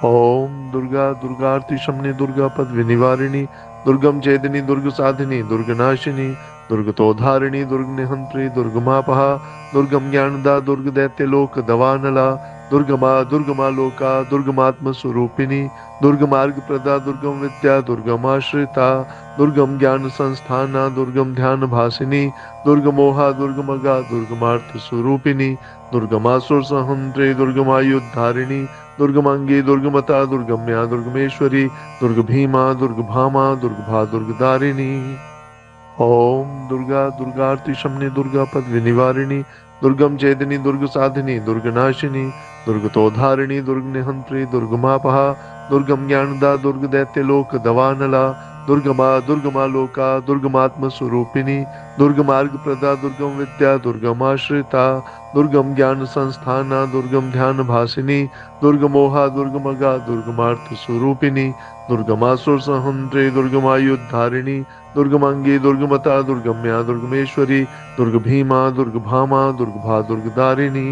ओम दुर्गा दुर्गार्ति शमनी दुर्गा पद विनिवारिणी दुर्गम चेतनी दुर्ग साधिनी दुर्ग नाशिनी दुर्गतोधारिणी दुर्ग निहंत्री दुर्गमापहा दुर्गम ज्ञानदा दुर्ग दैत्य लोक दवानला दुर्गमा लोका दुर्गमात्म स्वरूपिणी दुर्गमार्ग प्रदा दुर्गम विद्या दुर्गमाश्रिता दुर्गम ज्ञान संस्थाना दुर्गम ध्यान भासिनी दुर्गमोहा दुर्गमगा दुर्गमार्थ स्वरूपिणी दुर्गमासुर सहंत्रे दुर्गमायुद्धारिणी दुर्गमांगी दुर्गमता दुर्गम्या दुर्गमेश्वरी दुर्ग भीमा दुर्ग भामा दुर्गभा दुर्गदारिणी। ओम दुर्गा दुर्गार्ति शमनी दुर्गा पद विनिवारिणी दुर्गम चेतनी दुर्ग साधिनी दुर्ग नाशिनी दुर्गतोधारिणी दुर्ग निहंत्री दुर्गमापहा दुर्गम ज्ञानदा दुर्ग दैत्य लोक दवानला दुर्गमा लोका दुर्गमात्म स्वरूपिणी दुर्गमार्ग प्रदा दुर्गम विद्या दुर्गमाश्रिता दुर्गम ज्ञान संस्थाना दुर्गम ध्यान भासिनी दुर्गमोहा दुर्गमगा दुर्गमार्थ स्वरूपिणी दुर्गमासुर सहंत्रे दुर्गमायुद्धारिणी दुर्गमांगी दुर्गमता दुर्गम्या दुर्गमेश्वरी दुर्ग भीमा दुर्ग भामा दुर्गभा दुर्गदारिणी।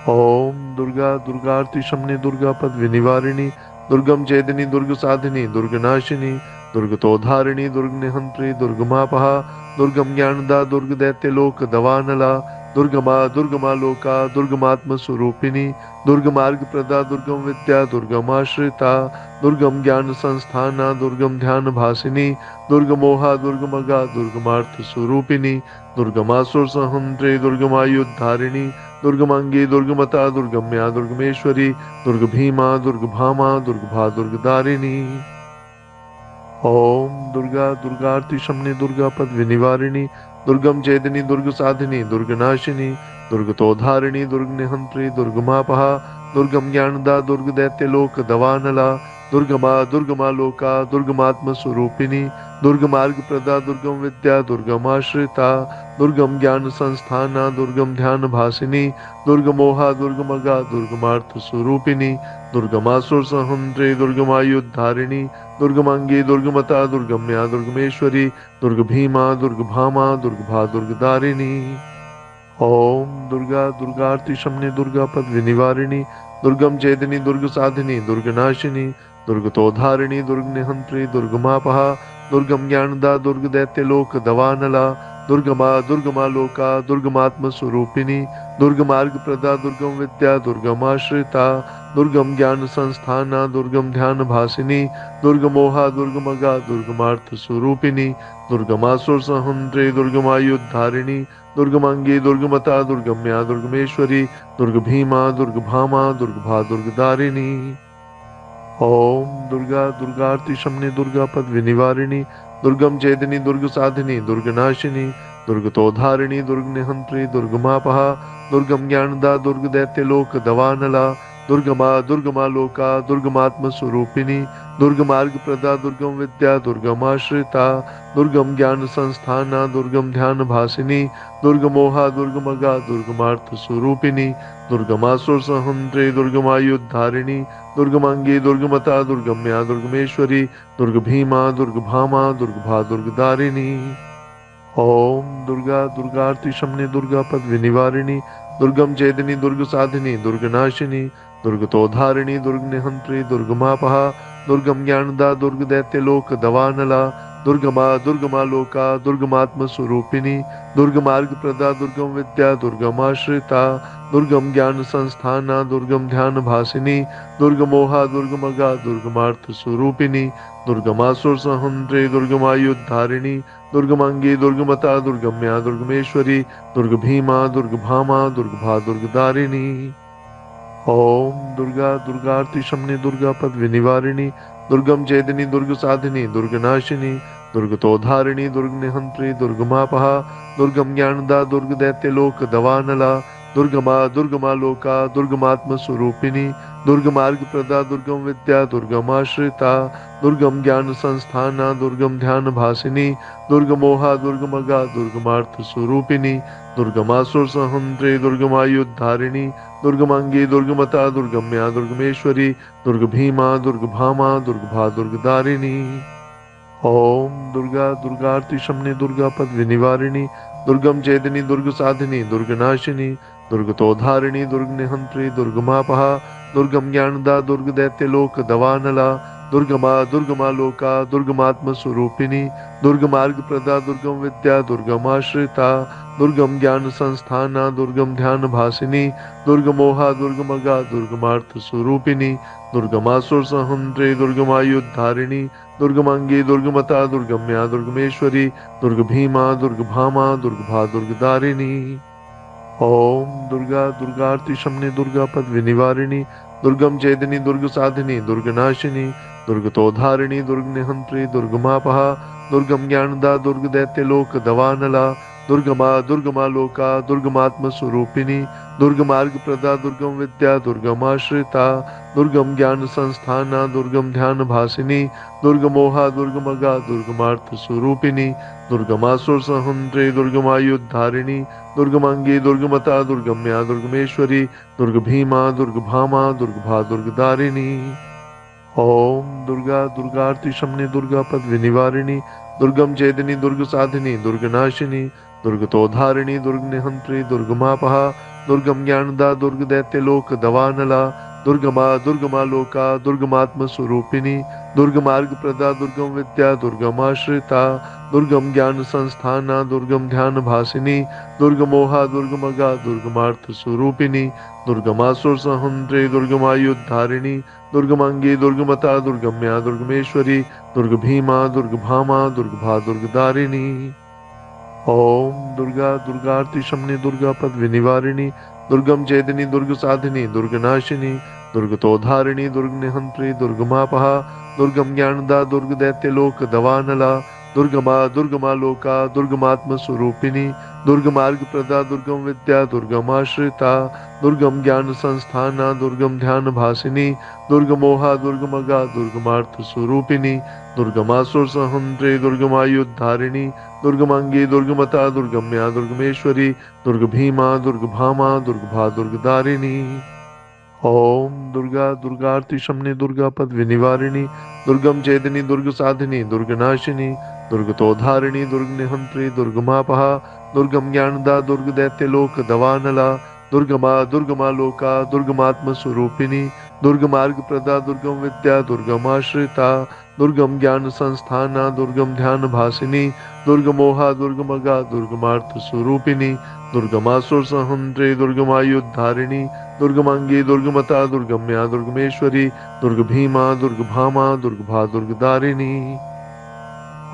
ओम दुर्गा दुर्गार्ति शमनी दुर्गा पद विनिवारिणी दुर्गम चेतनी दुर्ग साधिनी दुर्ग नाशिनी दुर्गतोधारिणी दुर्ग निहंत्री दुर्गमापहा दुर्गम ज्ञानदा दुर्ग दैत्य लोक दवानला दुर्गमा लोका दुर्गमात्म स्वरूपिणी दुर्गमार्ग प्रदा दुर्गम विद्या दुर्गमाश्रिता दुर्गम ज्ञान संस्थाना दुर्गम ध्यान भासिनी दुर्गमोहा दुर्गमगा दुर्गमार्थ स्वरूपिणी दुर्गमासुर सहंत्रे दुर्गमायुद्धारिणी दुर्गमांगी दुर्गमता दुर्गम्या दुर्गमेश्वरी दुर्ग भीमा दुर्ग भामा दुर्गभा दुर्गदारिणी। ओम दुर्गा दुर्गार्ति शमनी दुर्गा पद विनिवारिणी दुर्गम चेतनी दुर्ग साधिनी दुर्ग नाशिनी दुर्गतोधारिणी दुर्ग निहंत्री दुर्गमापहा दुर्गम ज्ञानदा दुर्ग दैत्य लोक दवानला दुर्गमा लोका दुर्गमात्म स्वरूपिणी दुर्गमार्ग प्रदा दुर्गम विद्या दुर्गमाश्रिता दुर्गम ज्ञान संस्थाना दुर्गम ध्यान भासिनी दुर्गमोहा दुर्गमगा दुर्गमार्थ स्वरूपिणी दुर्गमासुर सहंत्रे दुर्गमायुद्धारिणी दुर्गमांगी दुर्गमता दुर्गम्या दुर्गमेश्वरी दुर्ग भीमा दुर्ग भामा दुर्गभा दुर्गदारिणी। ओम दुर्गा दुर्गार्ति शमनी दुर्गा पद विनिवारिणी दुर्गम चेतनी दुर्ग साधिनी दुर्ग नाशिनी दुर्गतोधारिणी दुर्ग निहंत्री दुर्गमापहा दुर्गम ज्ञानदा दुर्ग दैत्य लोक दवानला दुर्गमा लोका दुर्गमात्म स्वरूपिणी दुर्गमार्ग प्रदा दुर्गम विद्या दुर्गमाश्रिता दुर्गम ज्ञान संस्थाना दुर्गम ध्यान भासिनी दुर्गमोहा दुर्गमगा दुर्गमार्थ स्वरूपिणी दुर्गमासुर सहंत्रे दुर्गमायुद्धारिणी दुर्गमांगी दुर्गमता दुर्गम्या दुर्गमेश्वरी दुर्ग भीमा दुर्ग भामा दुर्गभा दुर्गदारिणी। ओम दुर्गा दुर्गार्ति शमनी दुर्गा पद विनिवारिणी दुर्गम चेतनी दुर्ग साधिनी दुर्ग नाशिनी दुर्गतोधारिणी दुर्ग निहंत्री दुर्गमापहा दुर्गम ज्ञानदा दुर्ग दैत्य लोक दवानला दुर्गमा दुर्गमा लोका दुर्गमात्म स्वरूपिणी दुर्गमार्ग प्रदा दुर्गम विद्या दुर्गमाश्रिता दुर्गम ज्ञान संस्थाना दुर्गम ध्यान भासिनी दुर्गमोहा दुर्गमगा दुर्गमार्थ स्वरूपिणी दुर्गमासुर सहंत्रे दुर्गमायुद्धारिणी दुर्गमांगी दुर्गमता दुर्गम्या दुर्गमेश्वरी दुर्ग भीमा दुर्ग भामा दुर्गभा दुर्गदारिणी। ओम दुर्गा दुर्गार्ति शमने दुर्गा पद विनिवारिणी दुर्गम चेदनी दुर्ग साधिनी दुर्ग नाशिनी दुर्गतोधारिणी दुर्ग निहंत्री दुर्गमापहा दुर्गम ज्ञानदा दुर्ग दैत्य लोक दवानला दुर्गमा दुर्गमा लोका दुर्गमात्म स्वरूपिणी दुर्गमार्ग प्रदा दुर्गम विद्या दुर्गमाश्रिता दुर्गम ज्ञान संस्थाना दुर्गम ध्यान भासिनी दुर्गमोहा दुर्गमगा दुर्गमार्थ स्वरूपिणी दुर्गमासुर सहंत्रे दुर्गमायुद्धारिणी दुर्गमांगी दुर्गमता दुर्गम्या दुर्गमेश्वरी दुर्ग भीमा दुर्ग भामा दुर्गभा दुर्गदारिणी। ओम दुर्गा दुर्गार्ति शमने दुर्गा पद विनिवारिणी दुर्गम चेदनी दुर्ग साधिनी दुर्ग नाशिनी दुर्गतोधारिणी दुर्ग निहंत्री दुर्गमापहा दुर्गम ज्ञानदा दुर्ग दैत्य लोक दवानला दुर्गमा दुर्गमा लोका दुर्गमात्म स्वरूपिणी दुर्गमार्ग प्रदा दुर्गम विद्या दुर्गमाश्रिता दुर्गम ज्ञान संस्थाना दुर्गम ध्यान भासिनी दुर्गमोहा दुर्गमगा दुर्गमार्थ स्वरूपिणी दुर्गमासुर सहंत्रे दुर्गमायुद्धारिणी दुर्गमांगी दुर्गमता दुर्गम्या दुर्गमेश्वरी दुर्ग भीमा दुर्ग भामा दुर्गभा दुर्गदारिणी। ओम दुर्गा दुर्गार्ति शमने दुर्गा पद विनिवारिणी दुर्गम चेदनी दुर्ग साधिनी दुर्ग नाशिनी दुर्गतोधारिणी दुर्ग निहंत्री दुर्गमापहा दुर्गम ज्ञानदा दुर्ग दैत्य लोक दवानला दुर्गमा दुर्गमा लोका दुर्गमात्म स्वरूपिणी दुर्गमार्ग प्रदा दुर्गम विद्या दुर्गमाश्रिता दुर्गम ज्ञान संस्थाना दुर्गम ध्यान भासिनी दुर्गमोहा दुर्गमगा दुर्गमार्थ स्वरूपिणी दुर्गमासुर सहंत्रे दुर्गमायुद्धारिणी दुर्गमांगी दुर्गमता दुर्गम्या दुर्गमेश्वरी दुर्ग भीमा दुर्ग भामा दुर्गभा दुर्गदारिणी। ओम दुर्गा दुर्गार्ति शमने दुर्गा पद विनिवारिणी दुर्गम चेदनी दुर्ग साधिनी दुर्ग नाशिनी दुर्गतोधारिणी दुर्ग निहंत्री दुर्गमापहा दुर्गम ज्ञानदा दुर्ग दैत्य लोक दवानला दुर्गमा दुर्गमा लोका दुर्गमात्म स्वरूपिणी दुर्गमार्ग प्रदा दुर्गम विद्या दुर्गमाश्रिता दुर्गम ज्ञान संस्थाना दुर्गम ध्यान भासिनी दुर्गमोहा दुर्गमगा दुर्गमार्थ स्वरूपिणी दुर्गमासुर सहंत्रे दुर्गमायुद्धारिणी दुर्गमांगी दुर्गमता दुर्गम्या दुर्गमेश्वरी दुर्ग भीमा दुर्ग भामा दुर्गभा दुर्गदारिणी। ओम दुर्गा दुर्गार्ति शमने दुर्गा पद विनिवारिणी दुर्गम चेदनी दुर्ग साधिनी दुर्ग नाशिनी दुर्गतोधारिणी दुर्ग निहंत्री दुर्गमापहा दुर्गम ज्ञानदा दुर्ग दैत्य लोक दवानला दुर्गमा दुर्गमा लोका दुर्गमात्म स्वरूपिणी दुर्गमार्ग प्रदा दुर्गम विद्या दुर्गमाश्रिता दुर्गम ज्ञान संस्थाना दुर्गम ध्यान भासिनी दुर्गमोहा दुर्गमगा दुर्गमार्थ स्वरूपिणी दुर्गमासुर सहंत्रे दुर्गमायुद्धारिणी दुर्गमांगी दुर्गमता दुर्गम्या दुर्गमेश्वरी दुर्ग भीमा दुर्ग भामा दुर्गभा दुर्गदारिणी। ओम दुर्गा दुर्गार्ति शमने दुर्गा पद विनिवारिणी दुर्गम चेदनी दुर्ग साधिनी दुर्ग नाशिनी दुर्गतोधारिणी दुर्ग निहंत्री दुर्गमापहा दुर्गम ज्ञानदा दुर्ग दैत्य लोक दवानला दुर्गमा दुर्गमा लोका दुर्गमात्म स्वरूपिणी दुर्गमार्ग प्रदा दुर्गम विद्या दुर्गमाश्रिता दुर्गम ज्ञान संस्थाना दुर्गम ध्यान भासिनी दुर्गमोहा दुर्गमगा दुर्गमार्थ स्वरूपिणी दुर्गमासुर सहंत्रे दुर्गमायुद्धारिणी दुर्गमांगी दुर्गमता दुर्गम्या दुर्गमेश्वरी दुर्ग भीमा दुर्ग भामा दुर्गभा दुर्गदारिणी। ओम दुर्गा दुर्गार्ति शमने दुर्गा पद विनिवारिणी दुर्गम चेदनी दुर्ग साधिनी दुर्ग नाशिनी दुर्गतोधारिणी दुर्ग निहंत्री दुर्गमापहा दुर्गम ज्ञानदा दुर्ग दैत्य लोक दवानला दुर्गमा दुर्गमा लोका दुर्गमात्म स्वरूपिणी दुर्गमार्ग प्रदा दुर्गम विद्या दुर्गमाश्रिता दुर्गम ज्ञान संस्थाना दुर्गम ध्यान भासिनी दुर्गमोहा दुर्गमगा दुर्गमार्थ स्वरूपिणी दुर्गमासुर सहंत्रे दुर्गमायुद्धारिणी दुर्गमांगी दुर्गमता दुर्गम्या दुर्गमेश्वरी दुर्ग भीमा दुर्ग भामा दुर्गभा दुर्गदारिणी।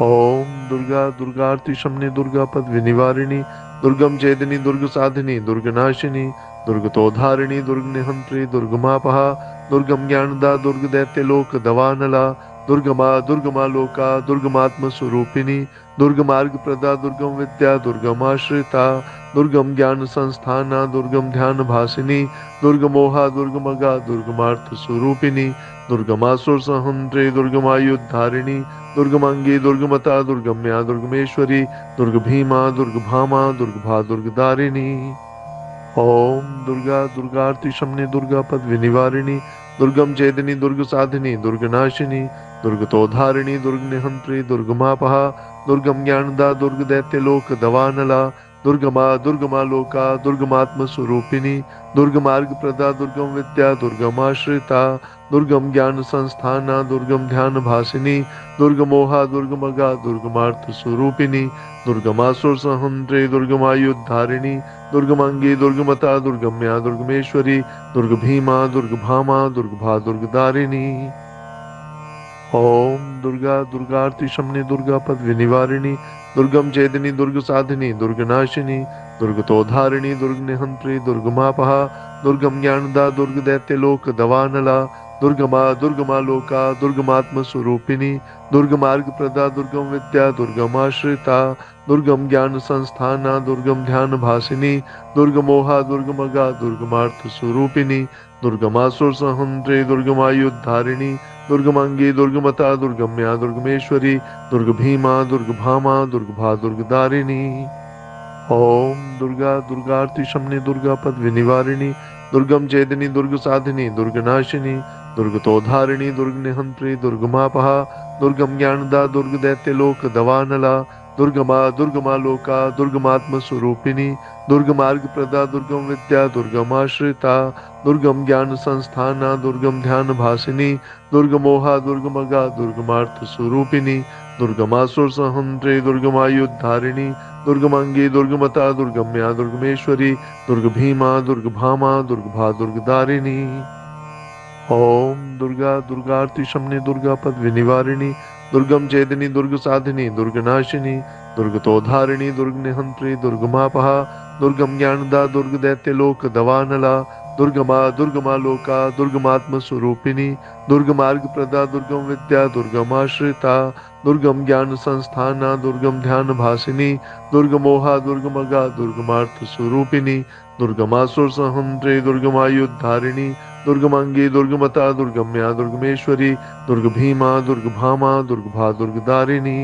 ओम दुर्गा दुर्गार्ति शमने दुर्गा पद विनिवारिणी दुर्गम चेदनी दुर्ग साधिनी दुर्ग नाशिनी दुर्गतोधारिणी दुर्ग निहंत्री दुर्गमापहा दुर्गम ज्ञानदा दुर्ग दैत्य लोक दवानला दुर्गमा दुर्गमा लोका दुर्गमात्म स्वरूपिणी दुर्गमार्ग प्रदा दुर्गम विद्या दुर्गमाश्रिता दुर्गम ज्ञान संस्थाना दुर्गम ध्यान भासिनी दुर्गमोहा दुर्गमगा दुर्गमार्थ स्वरूपिणी दुर्गमासुर सहंत्रे दुर्गमायुद्धारिणी दुर्गमांगी दुर्गमता दुर्गम्या दुर्गमेश्वरी दुर्ग भीमा दुर्ग भामा दुर्गभा दुर्गदारिणी। ओम दुर्गा दुर्गार्ति शमने दुर्गा पद विनिवारिणी दुर्गम चेदनी दुर्ग साधिनी दुर्गनाशिनी दुर्गतोधारिणी दुर्ग निहंत्री दुर्गमापहा दुर्गम ज्ञानदा दुर्ग दैत्य लोक दवानला दुर्गमा दुर्गमा लोका दुर्गमात्म स्वरूपिणी दुर्गमार्ग प्रदा दुर्गम विद्या दुर्गमाश्रिता दुर्गम ज्ञान संस्थाना दुर्गम ध्यान भासिनी दुर्गमोहा दुर्गमगा दुर्गमार्थ स्वरूपिणी दुर्गमासुर सहंत्रे दुर्गमायुद्धारिणी दुर्गमांगी दुर्गमता दुर्गम्या दुर्गमेश्वरी दुर्ग भीमा दुर्ग भामा दुर्गभा दुर्गदारिणी। ओम दुर्गा दुर्गार्ति शमने दुर्गा पद विनिवारिणी दुर्गम चेदनी दुर्ग साधिनी दुर्गनाशिनी दुर्गतोधारिणी दुर्ग निहंत्री दुर्गमापहा दुर्गम ज्ञानदा दुर्ग दैत्य लोक दवानला दुर्गमा दुर्गमा लोका दुर्गमात्म स्वरूपिणी दुर्गमार्ग प्रदा दुर्गम विद्या दुर्गमाश्रिता दुर्गम ज्ञान संस्थाना दुर्गम ध्यान भासिनी दुर्गमोहा दुर्गमगा दुर्गमार्थ स्वरूपिणी दुर्गमासुर सहंत्रे दुर्गमायुद्धारिणी दुर्गमांगी दुर्गमता दुर्गम्या दुर्गमेश्वरी दुर्ग भीमा दुर्ग भामा दुर्गभा दुर्गदारिणी। ओम दुर्गा दुर्गार्ति शमने दुर्गा पद विनिवारिणी दुर्गम चेदनी दुर्ग साधिनी दुर्गनाशिनी दुर्गतोधारिणी दुर्ग निहंत्री दुर्गमापहा दुर्गम ज्ञानदा दुर्ग दैत्य लोक दवानला दुर्गमा दुर्गमा लोका दुर्गमात्म स्वरूपिणी दुर्गमार्ग प्रदा दुर्गम विद्या दुर्गमाश्रिता दुर्गम ज्ञान संस्थाना दुर्गम ध्यान भासिनी दुर्गमोहा दुर्गमगा दुर्गमार्थ स्वरूपिणी दुर्गमासुर सहंत्रे दुर्गमायुद्धारिणी दुर्गमांगी दुर्गमता दुर्गम्या दुर्गमेश्वरी दुर्ग भीमा दुर्ग भामा दुर्गभा दुर्गदारिणी। ओम दुर्गा दुर्गार्ति शमने दुर्गा पद विनिवारिणी दुर्गम चेदनी दुर्ग साधिनी दुर्गनाशिनी दुर्गतोधारिणी दुर्ग निहंत्री दुर्गमापहा दुर्गम ज्ञानदा दुर्ग दैत्य लोक दवानला दुर्गमा दुर्गमा लोका दुर्गमात्म स्वरूपिणी दुर्गमार्ग प्रदा दुर्गम विद्या दुर्गमाश्रिता दुर्गम ज्ञान संस्थाना दुर्गम ध्यान भासिनी दुर्गमोहा दुर्गमगा दुर्गमार्थ स्वरूपिणी दुर्गमासुर सहंत्रे दुर्गमायुद्धारिणी दुर्गमांगी दुर्गमता दुर्गम्या दुर्गमेश्वरी दुर्ग भीमा दुर्ग भामा दुर्गभा दुर्गदारिणी।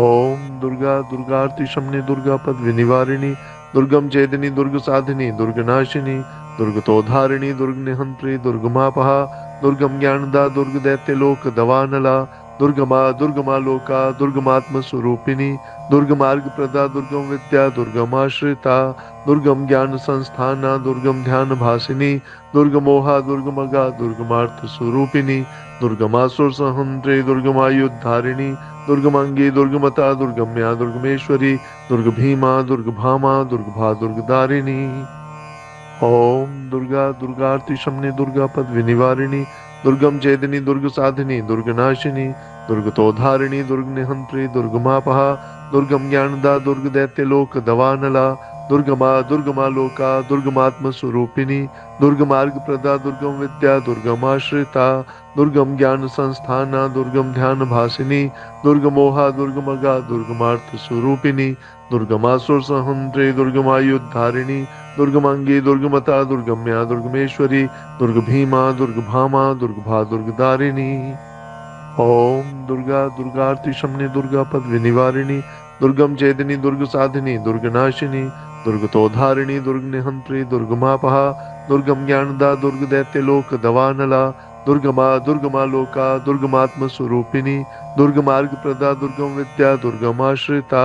ओम दुर्गा दुर्गार्ति शमने दुर्गा पद विनिवारिणी दुर्गम चेदनी दुर्ग साधिनी दुर्गनाशिनी दुर्गतोधारिणी दुर्ग निहंत्री दुर्गमापहा दुर्गम ज्ञानदा दुर्ग दैत्य लोक दवानला दुर्गमा दुर्गमा लोका दुर्गमात्म स्वरूपिणी दुर्गमार्ग प्रदा दुर्गम विद्या दुर्गमाश्रिता दुर्गम ज्ञान संस्थाना दुर्गम ध्यान भासिनी दुर्गमोहा दुर्गमगा दुर्गमार्थ स्वरूपिणी दुर्गमासुर सहंत्रे दुर्गमायुद्धारिणी दुर्गमांगी दुर्गमता दुर्गम्या दुर्गमेश्वरी दुर्ग भीमा दुर्ग भामा दुर्गभा दुर्गदारिणी। ओम दुर्गा दुर्गार्ति शमने दुर्गा पद विनिवारिणी दुर्गम चेदनी दुर्ग साधिनी दुर्गनाशिनी दुर्गतोधारिणी दुर्ग निहंत्री दुर्गमापहा दुर्गम ज्ञानदा दुर्ग दैत्य लोक दवानला दुर्गमा दुर्गमा लोका दुर्गमात्म स्वरूपिणी दुर्गमार्ग प्रदा दुर्गम विद्या दुर्गमाश्रिता दुर्गम ज्ञान संस्थाना दुर्गम ध्यान भासिनी दुर्गमोहा दुर्गमगा दुर्गमार्थ स्वरूपिणी दुर्गमासुर सहंत्रे दुर्गमायुद्धारिणी दुर्गमांगी दुर्गमता दुर्गम्या दुर्गमेश्वरी दुर्ग भीमा दुर्ग भामा दुर्गभा दुर्गदारिणी। ओम दुर्गा दुर्गार्ति शमने दुर्गा पद विनिवारिणी दुर्गम चेदनी दुर्ग साधिनी दुर्गनाशिनी दुर्गतोधारिणी दुर्ग निहंत्री दुर्गमापहा दुर्गम ज्ञानदा दुर्ग दैत्य लोक दवानला दुर्गमा दुर्गमा लोका दुर्गमात्म स्वरूपिणी दुर्गमार्ग प्रदा दुर्गम विद्या दुर्गमाश्रिता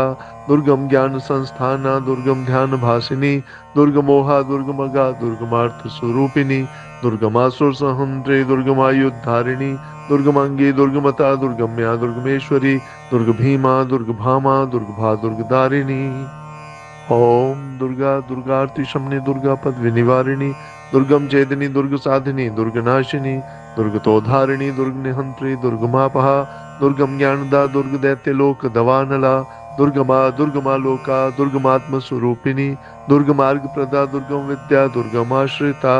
दुर्गम ज्ञान संस्थाना दुर्गम ध्यान भासिनी दुर्गमोहा दुर्गमगा दुर्गमार्थ स्वरूपिणी दुर्गमासुर सहंत्रे दुर्गमायुद्धारिणी दुर्गमांगी दुर्गमता दुर्गम्या दुर्गमेश्वरी दुर्ग भीमा दुर्ग भामा दुर्गभा दुर्गदारिणी। ओम दुर्गा दुर्गार्ति शमने दुर्गा पद विनिवारिणी दुर्गम चेदनी दुर्ग साधिनी दुर्गनाशिनी दुर्गतोधारिणी दुर्ग निहंत्री दुर्गमापहा दुर्गम ज्ञानदा दुर्ग दैत्य लोक दवानला दुर्गमा दुर्गमा लोका दुर्गमात्म स्वरूपिणी दुर्गमार्ग प्रदा दुर्गम विद्या दुर्गमाश्रिता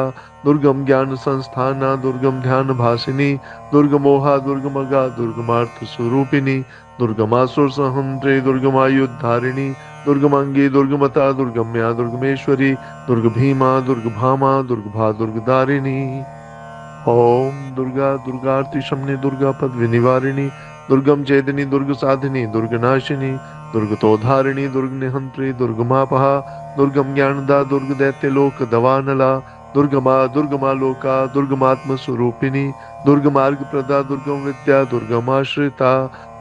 दुर्गम ज्ञान संस्थाना दुर्गम ध्यान भासिनी दुर्गमोहा दुर्गमगा दुर्गमार्थ स्वरूपिणी दुर्गमासुर सहंत्रे दुर्गमायुद्धारिणी दुर्गमांगी दुर्गमता दुर्गम्या दुर्गमेश्वरी दुर्ग भीमा दुर्ग भामा दुर्गभा दुर्गदारिणी। ओम दुर्गा दुर्गार्ति शमनी दुर्गा पद विनिवारिणी दुर्गम चेतनी दुर्ग साधिनी दुर्गनाशिनी दुर्गतोधारिणी दुर्ग निहंत्री दुर्गमापहा दुर्गम ज्ञानदा दुर्ग दैत्य लोक दवानला दुर्गमा दुर्गमा लोका दुर्गमात्म स्वरूपिणी दुर्गमार्ग प्रदा दुर्गम विद्या दुर्गमाश्रिता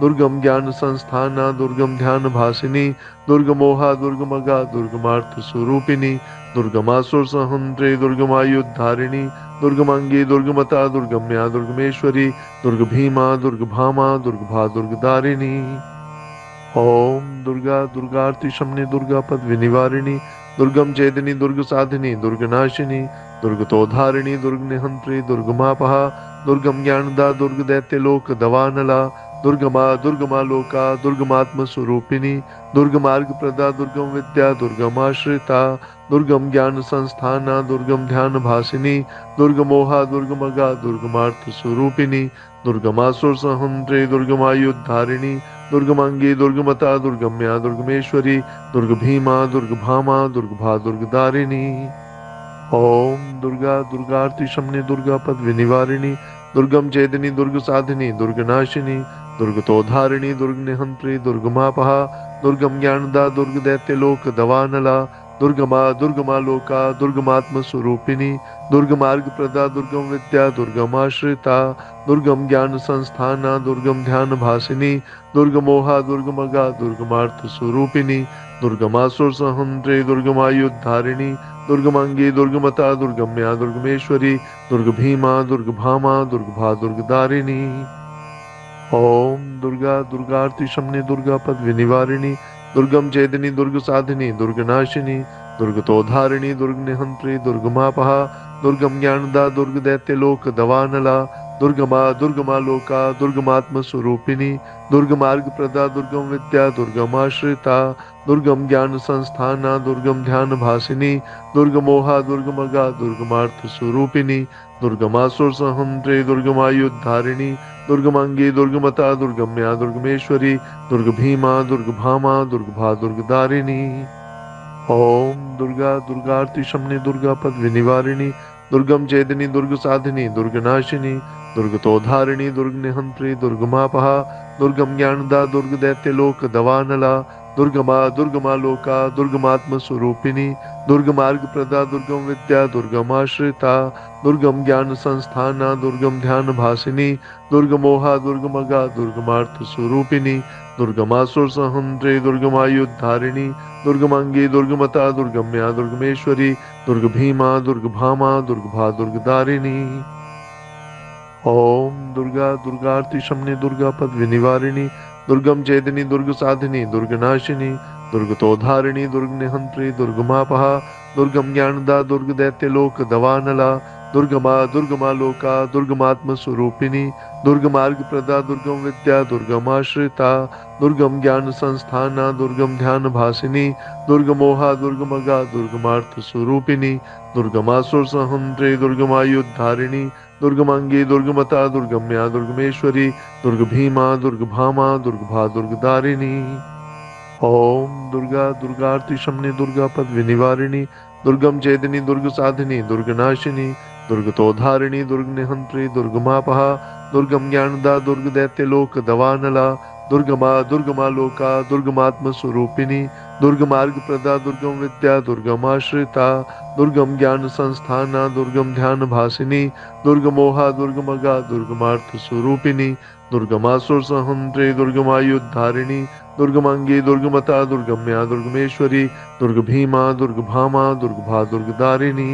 दुर्गम ज्ञान संस्थाना दुर्गम ध्यान भासिनी दुर्गमोहा दुर्गमगा दुर्गमार्थ स्वरूपिणी दुर्गमासुर सहंत्रे दुर्गमायुद्धारिणी दुर्गमांगी दुर्गमता दुर्गम्या दुर्गमेश्वरी दुर्ग भीमा दुर्ग भामा दुर्गभा दुर्गदारिणी। ओम दुर्गा दुर्गार्ति शमनी दुर्गा पद विनिवारिणी दुर्गम चेतनी दुर्ग साधिनी दुर्गनाशिनी दुर्गतोधारिणी दुर्ग निहंत्री दुर्गमापहा दुर्गम ज्ञानदा दुर्ग दैत्य लोक दवानला दुर्गमा दुर्गमा लोका दुर्गमात्म स्वरूपिणी दुर्गमार्ग प्रदा दुर्गम विद्या दुर्गमाश्रिता दुर्गम ज्ञान संस्थाना दुर्गम ध्यान भासिनी दुर्गमोहा दुर्गमगा दुर्गमार्थ स्वरूपिणी दुर्गमासुर सहंत्रे दुर्गमायुद्धारिणी दुर्गमांगी दुर्गमता दुर्गम्या दुर्गमेश्वरी दुर्ग भीमा दुर्ग भामा दुर्गभा दुर्गदारिणी। ओम दुर्गा दुर्गार्ति शमनी दुर्गा पद विनिवारिणी दुर्गम चेतनी दुर्ग साधिनी दुर्गनाशिनी दुर्गतोधारिणी दुर्ग निहंत्री दुर्गमापहा दुर्गम ज्ञानदा दुर्ग दैत्य लोक दवानला दुर्गमा दुर्गमा लोका दुर्गमात्म स्वरूपिणी दुर्गमार्ग प्रदा दुर्गम विद्या दुर्गमाश्रिता दुर्गम ज्ञान संस्थाना दुर्गम ध्यान भासिनी दुर्गमोहा दुर्गमगा दुर्गमार्थ स्वरूपिणी दुर्गमासुर सहंत्रे दुर्गमायुद्धारिणी दुर्गमांगी दुर्गमता दुर्गम्या दुर्गमेश्वरी दुर्ग भीमा दुर्ग भामा दुर्गभा दुर्गदारिणी। ओम दुर्गा दुर्गार्ति शमनी दुर्गा पद विनिवारिणी दुर्गम चेतनी दुर्ग साधिनी दुर्गनाशिनी दुर्गतोधारिणी दुर्ग निहंत्री दुर्गमापहा दुर्गम ज्ञानदा दुर्ग दैत्य लोक दवानला दुर्गमा दुर्गमा लोका दुर्गमात्म स्वरूपिणी दुर्गमार्ग प्रदा दुर्गम विद्या दुर्गमाश्रिता दुर्गम ज्ञान संस्थाना दुर्गम ध्यान भासिनी दुर्गमोहा दुर्गमगा दुर्गमार्थ स्वरूपिणी दुर्गमासुर सहंत्रे दुर्गमायुद्धारिणी दुर्गमांगी दुर्गमता दुर्गम्या दुर्गमेश्वरी दुर्ग भीमा दुर्ग भामा दुर्गभा दुर्गदारिणी। ओम दुर्गा दुर्गार्ति शमनी दुर्गा पद विनिवारिणी दुर्गम चेतनी दुर्ग साधिनी दुर्गनाशिनी दुर्गतोधारिणी दुर्ग निहंत्री दुर्गमापहा दुर्गम ज्ञानदा दुर्ग दैत्य लोक दवानला दुर्गमा दुर्गमा लोका दुर्गमात्म स्वरूपिणी दुर्गमार्ग प्रदा दुर्गम विद्या दुर्गमाश्रिता दुर्गम ज्ञान संस्थाना दुर्गम ध्यान भासिनी दुर्गमोहा दुर्गमगा दुर्गमार्थ स्वरूपिणी दुर्गमासुर सहंत्रे दुर्गमायुद्धारिणी दुर्गमांगी दुर्गमता दुर्गम्या दुर्गमेश्वरी दुर्ग भीमा दुर्ग भामा दुर्गभा दुर्गदारिणी। ओम दुर्गा दुर्गार्ति शमनी दुर्गा पद विनिवारिणी दुर्गम चेतनी दुर्ग साधिनी दुर्गनाशिनी दुर्गतोधारिणी दुर्ग निहंत्री दुर्गमापहा दुर्गम ज्ञानदा दुर्ग दैत्य लोक दवानला दुर्गमा दुर्गमा लोका दुर्गमात्म स्वरूपिणी दुर्गमार्ग प्रदा दुर्गम विद्या दुर्गमाश्रिता दुर्गम ज्ञान संस्थाना दुर्गम ध्यान भासिनी दुर्गमोहा दुर्गमगा दुर्गमार्थ स्वरूपिणी दुर्गमासुर सहंत्रे दुर्गमायुद्धारिणी दुर्गमांगी दुर्गमता दुर्गम्या दुर्गमेश्वरी दुर्ग भीमा दुर्ग भामा दुर्गभा दुर्गदारिणी। ओम दुर्गा दुर्गार्ति शमनी दुर्गा पद विनिवारिणी दुर्गम चेतनी दुर्ग साधिनी दुर्गनाशिनी दुर्गतोधारिणी दुर्ग निहंत्री दुर्गमापहा दुर्गम ज्ञानदा दुर्ग दैत्य लोक दवानला दुर्गमा दुर्गमा लोका दुर्गमात्म स्वरूपिणी दुर्गमार्ग प्रदा दुर्गम विद्या दुर्गमाश्रिता दुर्गम ज्ञान संस्थाना दुर्गम ध्यान भासिनी दुर्गमोहा दुर्गमगा दुर्गमार्थ स्वरूपिणी दुर्गमासुर सहंत्रे दुर्गमायुद्धारिणी दुर्गमांगी दुर्गमता दुर्गम्या दुर्गमेश्वरी दुर्ग भीमा दुर्ग भामा दुर्गभा दुर्गदारिणी।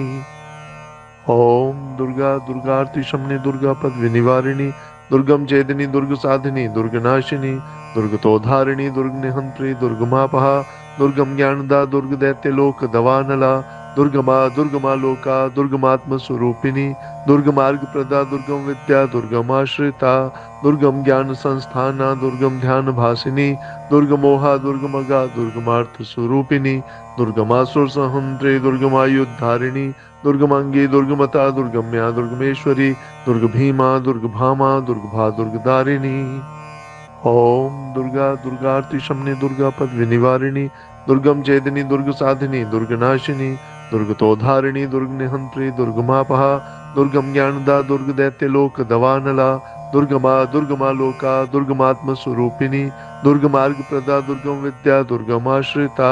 ओम दुर्गा दुर्गार्ति शमनी दुर्गा पद विनिवारिणी दुर्गम चेतनी दुर्ग साधिनी दुर्गनाशिनी दुर्गतोधारिणी दुर्ग निहंत्री दुर्गमापहा दुर्गम ज्ञानदा दुर्ग दैत्य लोक दवानला दुर्गमा दुर्गमा लोका दुर्गमात्म स्वरूपिणी दुर्गमार्ग प्रदा दुर्गम विद्या दुर्गमाश्रिता दुर्गम ज्ञान संस्थाना दुर्गम ध्यान भासिनी दुर्गमोहा दुर्गमगा दुर्गमार्थ स्वरूपिणी दुर्गमासुर सहंत्रे दुर्गमायुद्धारिणी दुर्गमांगी दुर्गमता दुर्गम्या दुर्गमेश्वरी दुर्ग भीमा दुर्ग भामा दुर्ग भा दुर्गदारिणी। ओम दुर्गा दुर्गार्ति शमनी दुर्गा पद विनिवारिणी दुर्गम चेदनी दुर्ग साधिनी दुर्ग नाशिनी दुर्ग तोधारिणी दुर्ग निहंत्री दुर्गमापहा दुर्गम ज्ञानदा दुर्ग दैत्य लोक दवानला दुर्गमा लोका दुर्गमात्म स्वरूपिणी दुर्गमार्ग प्रदा दुर्गम विद्या दुर्गमाश्रिता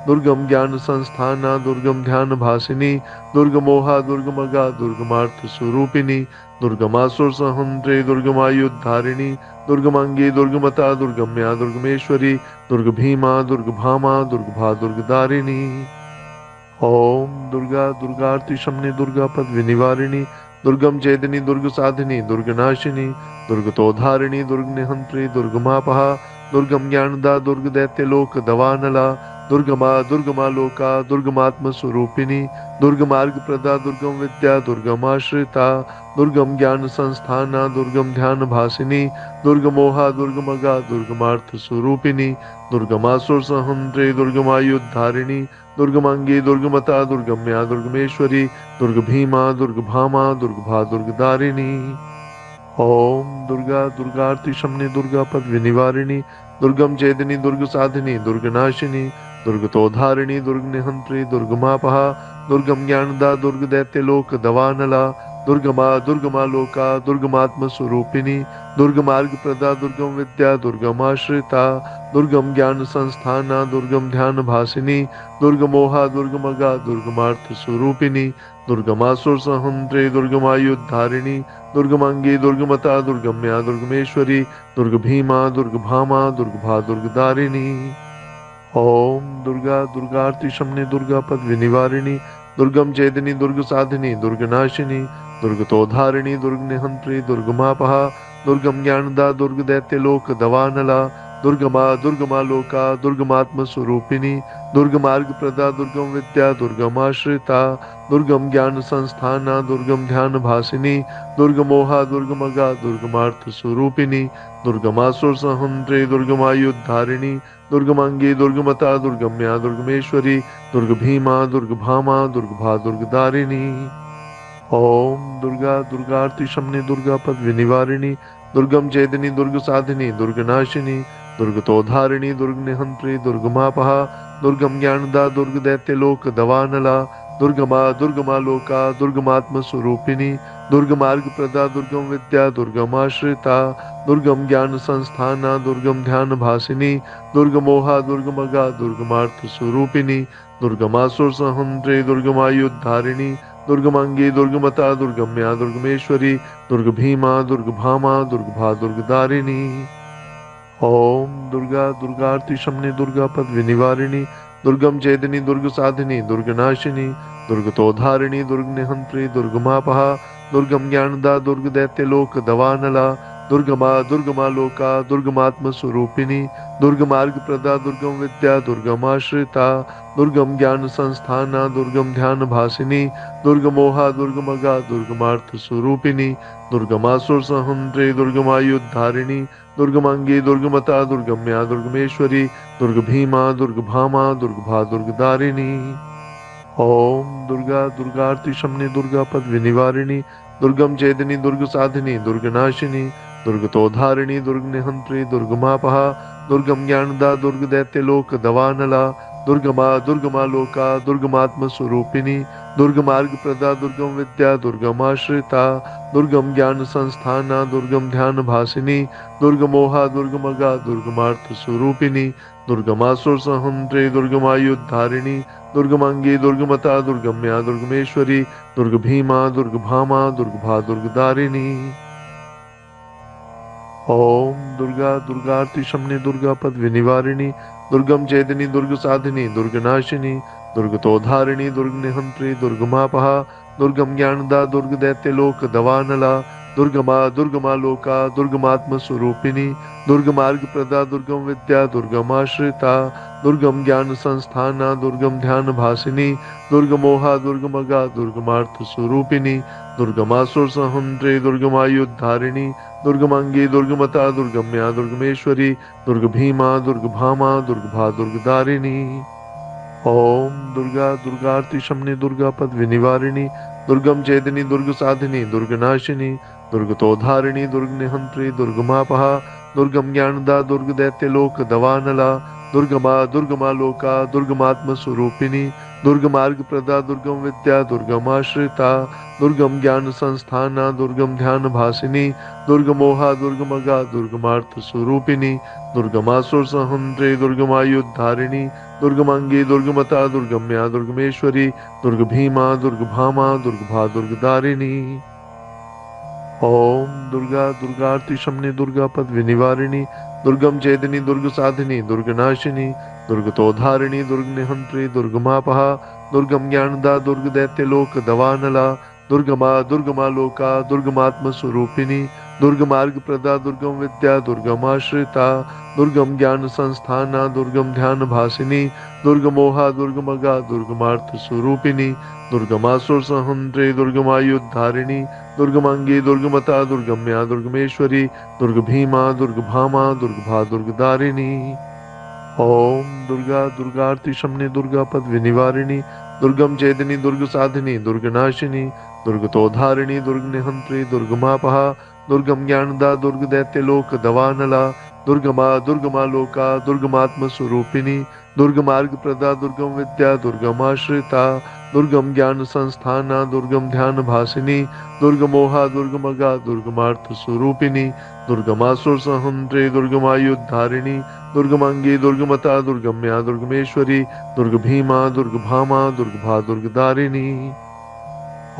दुर्गम ज्ञान संस्थाना दुर्गम ध्यान भासिनी दुर्गमोहा दुर्गमगा दुर्गमार्थ स्वरूपिणी दुर्गमासुर सहंत्रे दुर्गमायुद्धारिणी दुर्गमांगी दुर्गमता दुर्गम्या दुर्गमेश्वरी दुर्ग भीमा दुर्ग भामा दुर्ग भा दुर्गदारिणी। ओम दुर्गा दुर्गार्ति शमनी दुर्गा पद विनिवारिणी दुर्गम चेदनी दुर्ग साधिनी दुर्ग नाशिनी दुर्ग तोधारिणी दुर्ग निहंत्री दुर्गमापहा दुर्गम ज्ञानदा दुर्ग दैत्य लोक दवानला दुर्गमा लोका दुर्गमात्म स्वरूपिणी दुर्गमार्ग प्रदा दुर्गम विद्या दुर्गमाश्रिता दुर्गम ज्ञान संस्थाना दुर्गम ध्यान भासिनी दुर्गमोहा दुर्गमगा दुर्गमार्थ स्वरूपिणी दुर्गमासुर सहंत्रे दुर्गमायुद्धारिणी दुर्गमांगी दुर्गमता दुर्गम्या दुर्गमेश्वरी दुर्ग भीमा दुर्ग भामा दुर्ग भा दुर्गदारिणी। ओम दुर्गा दुर्गार्ति शमनी दुर्गा पद विनिवारिणी दुर्गम चेदनी दुर्ग साधिनी दुर्ग नाशिनी दुर्ग तोधारिणी दुर्ग निहंत्री दुर्गमापहा दुर्गम ज्ञानदा दुर्ग दैत्य लोक दवानला दुर्गमा लोका दुर्गमात्म स्वरूपिणी दुर्गमार्ग प्रदा दुर्गम विद्या दुर्गमाश्रिता दुर्गम ज्ञान संस्थाना दुर्गम ध्यान भासिनी दुर्गमोहा दुर्गमगा दुर्गमार्थ स्वरूपिणी दुर्गमासुर सहंत्रे दुर्गमायुद्धारिणी दुर्गमांगी दुर्गमता दुर्गम्या दुर्गमेश्वरी दुर्ग भीमा दुर्ग भामा दुर्ग भा दुर्गदारिणी। ओम दुर्गा दुर्गार्ति शमनी दुर्गा पद विनिवारिणी दुर्गम चेदनी दुर्ग साधिनी दुर्ग नाशिनी दुर्ग तोधारिणी दुर्ग निहंत्री दुर्गमापहा दुर्गम ज्ञानदा दुर्ग दैत्य लोक दवानला दुर्गमा लोका दुर्गमात्म स्वरूपिणी दुर्गमार्ग प्रदा दुर्गम विद्या दुर्गमाश्रिता दुर्गम ज्ञान संस्थाना दुर्गम ध्यान भासिनी दुर्गमोहा दुर्गमगा दुर्गमार्थ स्वरूपिणी दुर्गमासुर सहंत्रे दुर्गमायुद्धारिणी दुर्गमांगी दुर्गमता दुर्गम्या दुर्गमेश्वरी दुर्ग भीमा दुर्ग भामा दुर्ग भा दुर्गदारिणी। ओम दुर्गा दुर्गार्ति शमनी दुर्गा पद विनिवारिणी दुर्गम चेदनी दुर्ग साधिनी दुर्ग नाशिनी दुर्ग तोधारिणी दुर्ग निहंत्री दुर्गमापहा दुर्गम ज्ञानदा दुर्ग दैत्य लोक दवानला दुर्गमा लोका दुर्गमात्म स्वरूपिणी दुर्गमार्ग प्रदा दुर्गम विद्या दुर्गमाश्रिता दुर्गम ज्ञान संस्थाना दुर्गम ध्यान भासिनी दुर्गमोहा दुर्गमगा दुर्गमार्थ स्वरूपिणी दुर्गमासुर सहंत्रे दुर्गमायुद्धारिणी दुर्गमांगी दुर्गमता दुर्गम्या दुर्गमेश्वरी दुर्ग भीमा दुर्ग भामा दुर्ग भा दुर्गदारिणी। ओम दुर्गा दुर्गार्ति शमनी दुर्गा पद विनिवारिणी दुर्गम चेदनी दुर्ग साधिनी दुर्ग नाशिनी दुर्ग तोधारिणी दुर्ग निहंत्री दुर्गमापहा दुर्गम ज्ञानदा दुर्ग दैत्य लोक दवानला दुर्गमा लोका दुर्गमात्म स्वरूपिणी दुर्गमार्ग प्रदा दुर्गम विद्या दुर्गमाश्रिता दुर्गम ज्ञान संस्थाना दुर्गम ध्यान भासिनी दुर्गमोहा दुर्गमगा दुर्गमार्थ स्वरूपिणी दुर्गमासुर सहंत्रे दुर्गमायुद्धारिणी दुर्गमांगी दुर्गमता दुर्गम्या दुर्गमेश्वरी दुर्ग भीमा दुर्ग भामा दुर्ग भा दुर्गदारिणी। ओम दुर्गा दुर्गार्ति शमनी दुर्गा पद विनिवारिणी दुर्गम चेदनी दुर्ग साधिनी दुर्ग नाशिनी दुर्ग तोधारिणी दुर्ग निहंत्री दुर्गमापहा दुर्गम ज्ञानदा दुर्ग दैत्य लोक दवानला दुर्गमा लोका दुर्गमात्म स्वरूपिणी दुर्गमार्ग प्रदा दुर्गम विद्या दुर्गमाश्रिता दुर्गम ज्ञान संस्थाना दुर्गम ध्यान भासिनी दुर्गमोहा दुर्गमगा दुर्गमार्थ स्वरूपिणी दुर्गमासुर सहंत्रे दुर्गमायुद्धारिणी दुर्गमांगी दुर्गमता दुर्गम्या दुर्गमेश्वरी दुर्ग भीमा दुर्ग भामा दुर्ग भा दुर्गदारिणी। ओम दुर्गा दुर्गार्ति शमनी दुर्गा पद विनिवारिणी दुर्गम चेदनी दुर्ग साधिनी दुर्ग नाशिनी दुर्ग तोधारिणी दुर्ग निहंत्री दुर्गमापहा दुर्गम ज्ञानदा दुर्ग दैत्य लोक दवानला दुर्गमा दुर्गमा लोका दुर्गमात्म स्वरूपिणी दुर्गमार्ग प्रदा दुर्गम विद्या दुर्गमाश्रिता दुर्गम ज्ञान संस्थाना दुर्गम ध्यान भासिनी दुर्गमोहा दुर्गमगा दुर्गमार्थ स्वरूपिणी दुर्गमासुर सहंत्रे दुर्गमायुद्धारिणी दुर्गमांगी दुर्गमता दुर्गम्या दुर्गमेश्वरी दुर्ग भीमा दुर्ग भामा दुर्गभा दुर्गदारिणी। ओम दुर्गा दुर्गार्ति शमनी दुर्गा पद विनिवारिणी दुर्गम चेदनी दुर्ग साधिनी दुर्ग नाशिनी दुर्गतोधारिणी दुर्ग निहंत्री दुर्गमापहा दुर्गम ज्ञानदा दुर्ग दैत्य लोक दवानला दुर्गमा दुर्गमा लोका दुर्गमात्म स्वरूपिणी दुर्गमार्ग प्रदा दुर्गम विद्या दुर्गमाश्रिता दुर्गम ज्ञान संस्थाना दुर्गम ध्यान भासिनी दुर्गमोहा दुर्गमगा दुर्गमार्थ स्वरूपिणी दुर्गमासुर सहंत्रे दुर्गमायुद्धारिणी दुर्गमांगी दुर्गमता दुर्गम्या दुर्गमेश्वरी दुर्ग भीमा दुर्ग भामा दुर्गभा दुर्गदारिणी। ओम दुर्गा दुर्गार्ति शमनी दुर्गा पद विनिवारिणी दुर्गम चेदनी दुर्ग साधिनी दुर्ग नाशिनी दुर्गतोधारिणी दुर्ग निहंत्री दुर्गमापहा दुर्गम ज्ञानदा दुर्ग दैत्य लोक दवानला दुर्गमा दुर्गमा लोका दुर्गमात्म स्वरूपिणी दुर्गमार्ग प्रदा दुर्गम विद्या दुर्गमाश्रिता दुर्गम ज्ञान संस्थाना दुर्गम ध्यान भासिनी दुर्गमोहा दुर्गमगा दुर्गमार्थ स्वरूपिणी दुर्गमासुर सहंत्रे दुर्गमायुद्धारिणी दुर्गमांगी दुर्गमता दुर्गम्या दुर्गमेश्वरी दुर्ग भीमा दुर्ग भामा दुर्गभा दुर्गदारिणी। ओम दुर्गा दुर्गार्ति शमनी दुर्गा पद विनिवारिणी दुर्गम चेदनी दुर्ग साधिनी दुर्ग नाशिनी दुर्गतोधारिणी दुर्ग निहंत्री दुर्गमापहा दुर्गम ज्ञानदा दुर्ग दैत्य लोक दवानला दुर्गमा दुर्गमा लोका दुर्गमात्म स्वरूपिणी दुर्गमार्ग प्रदा दुर्गम विद्या दुर्गमाश्रिता दुर्गम ज्ञान संस्थाना दुर्गम ध्यान भासिनी दुर्गमोहा दुर्गमगा दुर्गमार्थ स्वरूपिणी दुर्गमासुर सहंत्रे दुर्गमायुद्धारिणी दुर्गमांगी दुर्गमता दुर्गम्या दुर्गमेश्वरी दुर्ग भीमा दुर्ग भामा दुर्गभा दुर्गदारिणी।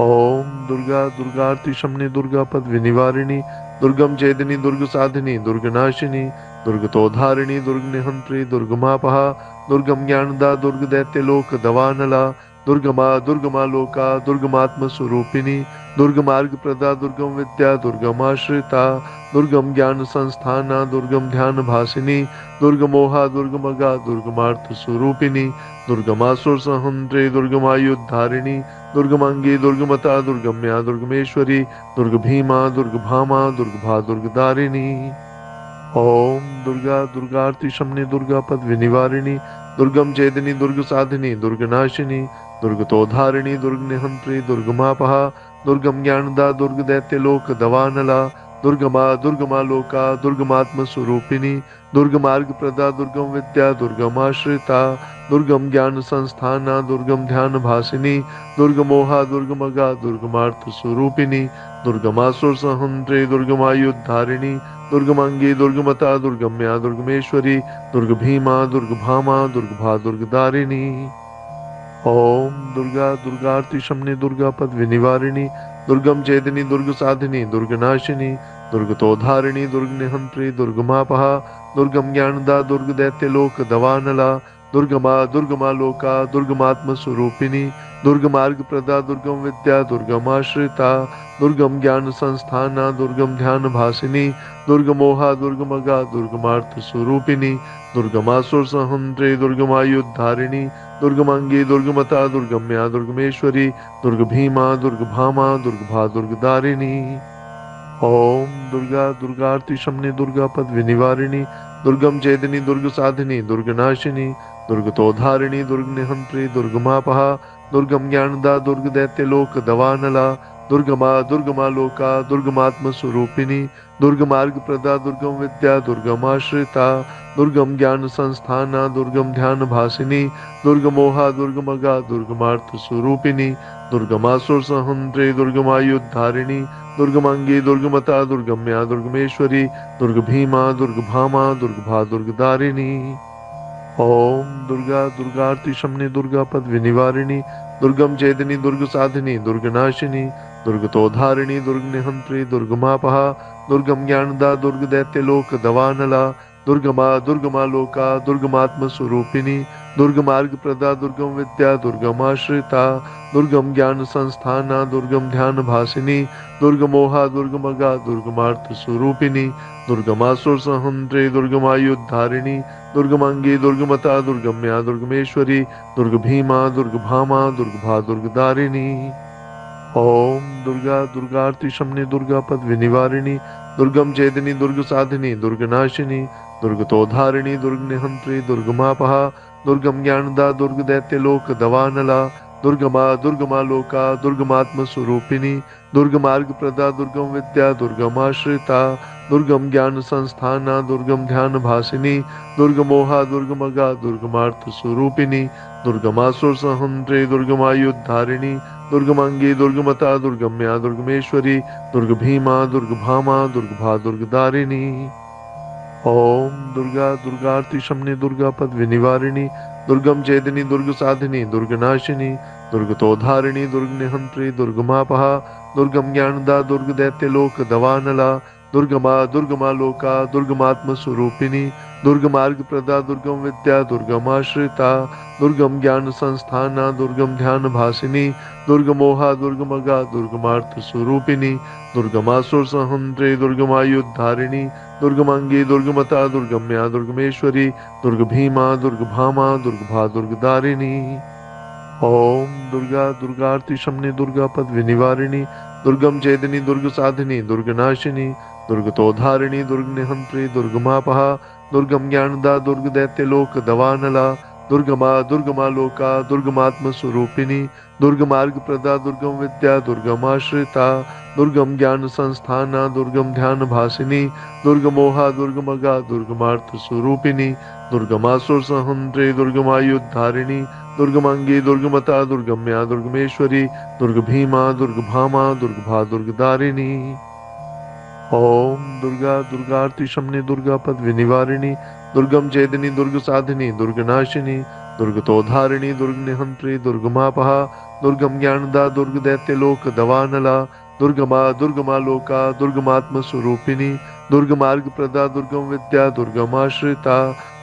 ओम दुर्गा दुर्गार्ति शमनी दुर्गा पद विनिवारिणी दुर्गम चेदनी दुर्ग साधिनी दुर्ग नाशिनी दुर्गतोधारिणी दुर्ग निहंत्री दुर्गमापहा दुर्गम ज्ञानदा दुर्ग दैत्य लोक दवानला दुर्गमा दुर्गमा लोका दुर्गमात्म स्वरूपिणी दुर्गमार्ग प्रदा दुर्गम विद्या दुर्गमाश्रिता दुर्गम ज्ञान संस्थाना दुर्गम ध्यान भासिनी दुर्गमोहा दुर्गमगा दुर्गमार्थ स्वरूपिणी दुर्गमासुर सहंत्रे दुर्गमायुद्धारिणी दुर्गमांगी दुर्गमता दुर्गम्या दुर्गमेश्वरी दुर्ग भीमा दुर्ग भामा दुर्गभा दुर्गदारिणी। ओम दुर्गा दुर्गार्ति शमनी दुर्गा पद विनिवारिणी दुर्गम चेदनी दुर्ग साधिनी दुर्ग नाशिनी दुर्गतोधारिणी दुर्ग निहंत्री दुर्गमापहा दुर्गम ज्ञानदा दुर्ग दैत्य लोक दवानला दुर्गमा दुर्गमा लोका दुर्गमात्म स्वरूपिणी दुर्गमार्ग प्रदा दुर्गम विद्या दुर्गमाश्रिता दुर्गम ज्ञान संस्थाना दुर्गम ध्यान भासिनी दुर्गमोहा दुर्गमगा दुर्गमार्थ स्वरूपिणी दुर्गमासुर सहंत्रे दुर्गमायुद्धारिणी दुर्गमांगी दुर्गमता दुर्गम्या दुर्गमेश्वरी दुर्ग भीमा दुर्ग भामा दुर्गभा दुर्गदारिणी। ओम दुर्गा दुर्गार्ति शमनी दुर्गा पद विनिवारिणी दुर्गम चेदनी दुर्ग साधिनी दुर्ग नाशिनी दुर्गतोधारिणी दुर्ग निहंत्री दुर्गमापहा दुर्गम ज्ञानदा दुर्ग दैत्य लोक दवानला दुर्गमा दुर्गमा लोका दुर्गमात्म स्वरूपिणी दुर्गमार्ग प्रदा दुर्गम विद्या दुर्गमाश्रिता दुर्गम ज्ञान संस्थाना दुर्गम ध्यान भासिनी दुर्गमोहा दुर्गमगा दुर्गमार्थ स्वरूपिणी दुर्गमासुर सहंत्रे दुर्गमायुद्धारिणी दुर्गमांगी दुर्गमता दुर्गम्या दुर्गमेश्वरी दुर्ग भीमा दुर्ग भामा दुर्गभा दुर्गदारिणी। ओम दुर्गा दुर्गार्ति शमनी दुर्गा पद विनिवारिणी दुर्गम चेदनी दुर्ग साधिनी दुर्ग नाशिनी दुर्गतोधारिणी दुर्ग निहंत्री दुर्गमापहा दुर्गम ज्ञानदा दुर्ग दैत्य लोक दवानला दुर्गमा दुर्गमा लोका दुर्गमात्म स्वरूपिणी दुर्गमार्ग प्रदा दुर्गम विद्या दुर्गमाश्रिता दुर्गम ज्ञान संस्थाना दुर्गम ध्यान भासिनी दुर्गमोहा दुर्गमगा दुर्गमार्थ स्वरूपिणी दुर्गमासुर सहंत्रे दुर्गमायुद्धारिणी दुर्गमांगी दुर्गमता दुर्गम्या दुर्गमेश्वरी दुर्ग भीमा दुर्ग भामा दुर्गभा दुर्गदारिणी। ओम दुर्गा दुर्गार्ति शमनी दुर्गा पद विनिवारिणी दुर्गम चेदनी दुर्ग साधिनी दुर्ग नाशिनी दुर्गतोधारिणी दुर्ग निहंत्री दुर्गमापहा दुर्गम ज्ञानदा दुर्ग दैत्य लोक दवानला दुर्गमा दुर्गमा लोका दुर्गमात्म स्वरूपिणी दुर्गमार्ग प्रदा दुर्गम विद्या दुर्गमाश्रिता दुर्गम ज्ञान संस्थाना दुर्गम ध्यान भासिनी दुर्गमोहा दुर्गमगा दुर्गमार्थ स्वरूपिणी दुर्गमासुर सहंत्रे दुर्गमायुद्धारिणी दुर्गमांगी दुर्गमता दुर्गम्या दुर्गमेश्वरी दुर्ग भीमा दुर्ग भामा दुर्गभा दुर्गदारिणी। ओम दुर्गा दुर्गार्ति शमनी दुर्गा पद विनिवारिणी दुर्गम चेदिनी दुर्ग साधिनी दुर्ग नाशिनी दुर्गतोधारिणी दुर्ग निहंत्री दुर्गमापहा दुर्गम ज्ञानदा दुर्ग दैत्य लोक दवानला दुर्गमा दुर्गमा लोका दुर्गमात्म स्वरूपिणी दुर्गमार्ग प्रदा दुर्गम विद्या दुर्गमाश्रिता दुर्गम ज्ञान संस्थाना दुर्गम ध्यान भासिनी दुर्गमोहा दुर्गमगा दुर्गमार्थ स्वरूपिणी दुर्गमासुर सहंत्रे दुर्गमायुद्धारिणी दुर्गमांगी दुर्गमता दुर्गम्या दुर्गमेश्वरी दुर्ग भीमा दुर्ग भामा दुर्गभा दुर्गदारिणी। ओम दुर्गा दुर्गार्ति शमनी दुर्गा पद विनिवारिणी दुर्गम चेदिनी दुर्ग साधिनी दुर्ग नाशिनी दुर्गतोधारिणी दुर्ग निहंत्री दुर्गमापहा दुर्गम ज्ञानदा दुर्ग दैत्य लोक दवानला दुर्गमा दुर्गमा लोका दुर्गमात्म स्वरूपिणी दुर्गमार्ग प्रदा दुर्गम विद्या दुर्गमाश्रिता दुर्गम ज्ञान संस्थाना दुर्गम ध्यान भासिनी दुर्गमोहा दुर्गमगा दुर्गमार्थ स्वरूपिणी दुर्गमासुर सहंत्रे दुर्गमायुद्धारिणी दुर्गमांगी दुर्गमता दुर्गम्या दुर्गमेश्वरी दुर्ग भीमा दुर्ग भामा दुर्गभा दुर्गदारिणी। ओम दुर्गा दुर्गार्ति शमनी दुर्गा पद विनिवारिणी दुर्गम चेदिनी दुर्ग साधिनी दुर्ग नाशिनी दुर्गतोधारिणी दुर्ग निहंत्री दुर्गमापहा दुर्गम ज्ञानदा दुर्ग दैत्य लोक दवानला दुर्गमा दुर्गमा लोका दुर्गमात्म स्वरूपिणी दुर्गमार्ग प्रदा दुर्गम विद्या दुर्गमाश्रिता दुर्गम ज्ञान संस्थाना दुर्गम ध्यान भासिनी दुर्गमोहा दुर्गमगा दुर्गमार्थ स्वरूपिणी दुर्गमासुर सहंत्रे दुर्गमायुद्धारिणी दुर्गमांगी दुर्गमता दुर्गम्या दुर्गमेश्वरी दुर्ग भीमा दुर्ग भामा दुर्गभा दुर्गदारिणी। ओम दुर्गा दुर्गार्ति शमनी दुर्गा पद विनिवारिणी दुर्गम चेदिनी दुर्ग साधिनी दुर्ग नाशिनी दुर्गतोधारिणी दुर्ग निहंत्री दुर्गमापहा दुर्गम ज्ञानदा दुर्ग दैत्य लोक दवानला दुर्गमा दुर्गमा लोका दुर्गमात्म स्वरूपिणी दुर्गमार्ग प्रदा दुर्गम विद्या दुर्गमाश्रिता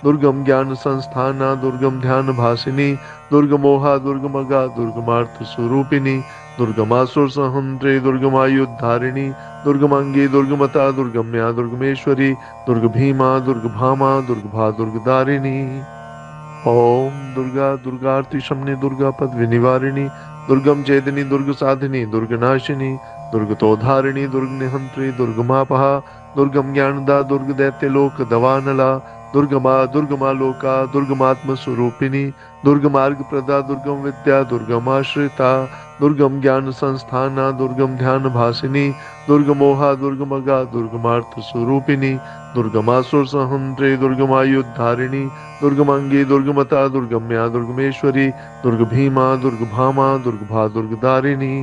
दुर्गम ज्ञान संस्थाना दुर्गम ध्यान भासिनी दुर्गमोहा दुर्गमगा दुर्गमार्थ स्वरूपिणी दुर्गमासुर सहंत्रे दुर्गमायुद्धारिणी दुर्गमांगी दुर्गमता दुर्गम्या दुर्गमेश्वरी दुर्ग भीमा दुर्ग भामा दुर्गभा दुर्गदारिणी। ओम दुर्गा दुर्गार्ति शमनी दुर्गा पद विनिवारिणी दुर्गम चेदिनी दुर्ग साधिनी दुर्ग नाशिनी दुर्गतोधारिणी दुर्ग निहंत्री दुर्गमापहा दुर्गम ज्ञानदा दुर्ग दैत्य लोक दवानला दुर्गमा दुर्गमा लोका दुर्गमात्म स्वरूपिणी दुर्गमार्ग प्रदा दुर्गम विद्या दुर्गमाश्रिता दुर्गम ज्ञान संस्थाना दुर्गम ध्यान भासिनी दुर्गमोहा दुर्गमगा दुर्गमार्थ स्वरूपिणी दुर्गमासुर सहंत्रे दुर्गमायुद्धारिणी दुर्गमांगी दुर्गमता दुर्गम्या दुर्गमेश्वरी दुर्ग भीमा दुर्ग भामा दुर्गभा दुर्गदारिणी।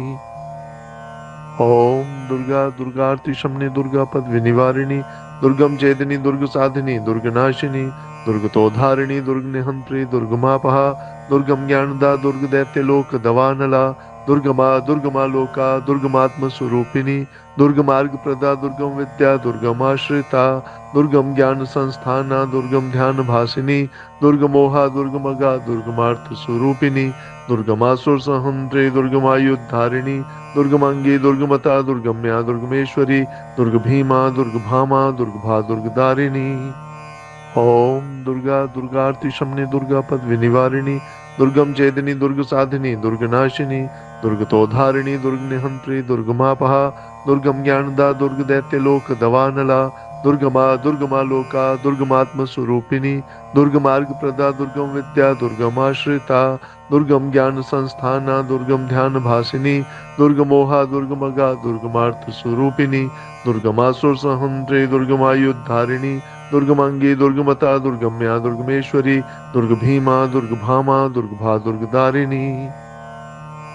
ओम दुर्गा दुर्गार्ति शमनी दुर्गा पद विनिवारिणी दुर्गम चेदिनी दुर्ग साधिनी दुर्ग नाशिनी दुर्गतोधारिणी दुर्ग निहंत्री दुर्गमापहा दुर्गम ज्ञानदा दुर्ग दैत्य लोक दवानला दुर्गमा दुर्गमा लोका दुर्गमात्म स्वरूपिणी दुर्गमार्ग प्रदा दुर्गम विद्या दुर्गमाश्रिता दुर्गम ज्ञान संस्थाना दुर्गम ध्यान भासिनी दुर्गमोहा दुर्गमगा दुर्गमार्थ स्वरूपिणी दुर्गमासुर सहंत्रे दुर्गमायुद्धारिणी दुर्गमांगी दुर्गमता दुर्गम्या दुर्गमेश्वरी दुर्ग भीमा दुर्ग भामा दुर्गभा दुर्गदारिणी। ओम दुर्गा दुर्गार्ति शमनी दुर्गा पद विनिवारिणी दुर्गम चेदिनी दुर्ग साधिनी दुर्ग नाशिनी दुर्गतोधारिणी दुर्ग निहंत्री दुर्गमापहा दुर्गम ज्ञानदा दुर्ग दैत्य लोक दवानला दुर्गमा दुर्गमा लोका दुर्गमात्म स्वरूपिणी दुर्गमार्ग प्रदा दुर्गम विद्या दुर्गमाश्रिता दुर्गम ज्ञान संस्थाना दुर्गम ध्यान भासिनी दुर्गमोहा दुर्गमगा दुर्गमार्थ स्वरूपिणी दुर्गमासुर सहंत्रे दुर्गमायुद्धारिणी दुर्गमांगी दुर्गमता दुर्गम्या दुर्गमेश्वरी दुर्ग भीमा दुर्ग भामा दुर्गभा दुर्गदारिणी।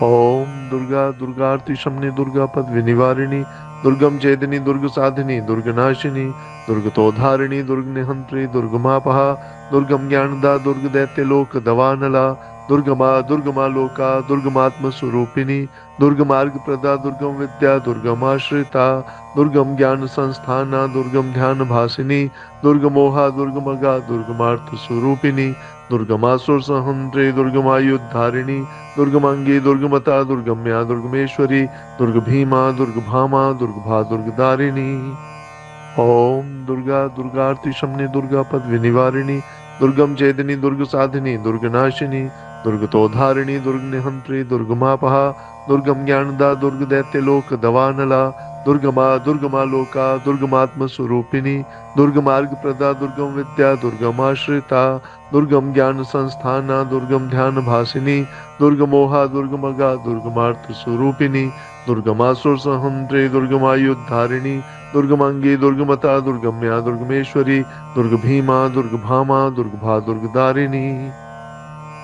ओम दुर्गा दुर्गार्ति शमनी दुर्गा पद विनिवारिणी दुर्गम चेदिनी दुर्ग साधिनी दुर्ग नाशिनी दुर्गतोधारिणी दुर्ग निहंत्री दुर्गमापहा दुर्गम ज्ञानदा दुर्ग दैत्य लोक दवानला दुर्गमा लोका दुर्गमात्म स्वरूपिणी दुर्गमार्ग प्रदा दुर्गम विद्या दुर्गमाश्रिता दुर्गम ज्ञान संस्थाना दुर्गम ध्यान भासिनी दुर्गमोहा दुर्गमगा दुर्गमार्थ स्वरूपिणी दुर्गमासुर सहंत्रे दुर्गमायुद्धारिणी दुर्गमांगी दुर्गमता दुर्गम्या दुर्गमेश्वरी दुर्ग भीमा दुर्ग भामा दुर्गभा दुर्गदारिणी। ओम दुर्गा दुर्गार्ति शमनी दुर्गा पद विनिवारिणी दुर्गम चेतनी दुर्ग साधिनी दुर्गनाशिनी दुर्गतोधारिणी दुर्ग निहंत्री दुर्गमापहा दुर्गम ज्ञानदा दुर्ग दैत्य लोक दवानला दुर्गमा लोका दुर्गमात्म स्वरूपिणी दुर्गमार्ग प्रदा दुर्गम विद्या दुर्गमाश्रिता दुर्गम ज्ञान संस्थाना दुर्गम ध्यान भासिनी दुर्गमोहा दुर्गमगा दुर्गमार्थ स्वरूपिणी दुर्गमासुर सहंत्रे दुर्गमायुद्धारिणी दुर्गमांगी दुर्गमता दुर्गम्या दुर्गमेश्वरी दुर्ग भीमा दुर्ग भामा दुर्गभा दुर्गदारिणी।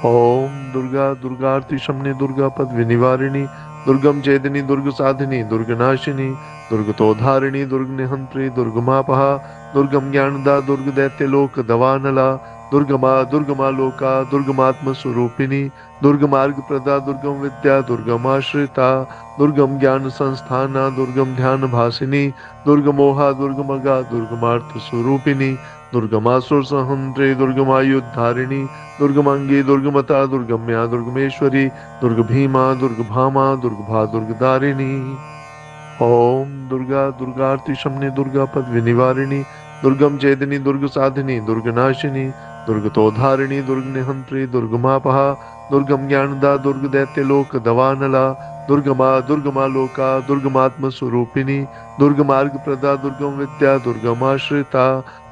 ओम दुर्गा दुर्गार्ति शमनी दुर्गा पद विनिवारिणी दुर्गम चेतनी दुर्ग साधिनी दुर्गनाशिनी दुर्गतोधारिणी दुर्ग निहंत्री दुर्गमापहा दुर्गम ज्ञानदा दुर्ग दैत्य लोक दवानला दुर्गमा लोका दुर्गमात्म स्वरूपिणी दुर्गमार्ग प्रदा दुर्गम विद्या दुर्गमाश्रिता दुर्गम ज्ञान संस्थाना दुर्गम ध्यान भासिनी दुर्गमोहा दुर्गमगा दुर्गमार्थ स्वरूपिणी दुर्गमासुर सहंत्रे दुर्गमायुद्धारिणी दुर्गमांगी दुर्गमता दुर्गम्या दुर्गमेश्वरी दुर्ग भीमा दुर्ग भामा दुर्गभा दुर्गदारिणी। ओम दुर्गा दुर्गार्ति शमनी दुर्गा पद विनिवारिणी दुर्गम चेतनी दुर्ग साधिनी दुर्गनाशिनी दुर्गतोधारिणी दुर्ग निहंत्री दुर्गमापहा दुर्गम ज्ञानदा दुर्ग दैत्य लोक दवानला दुर्गमा लोका दुर्गमात्म स्वरूपिणी दुर्गमार्ग प्रदा दुर्गम विद्या दुर्गमाश्रिता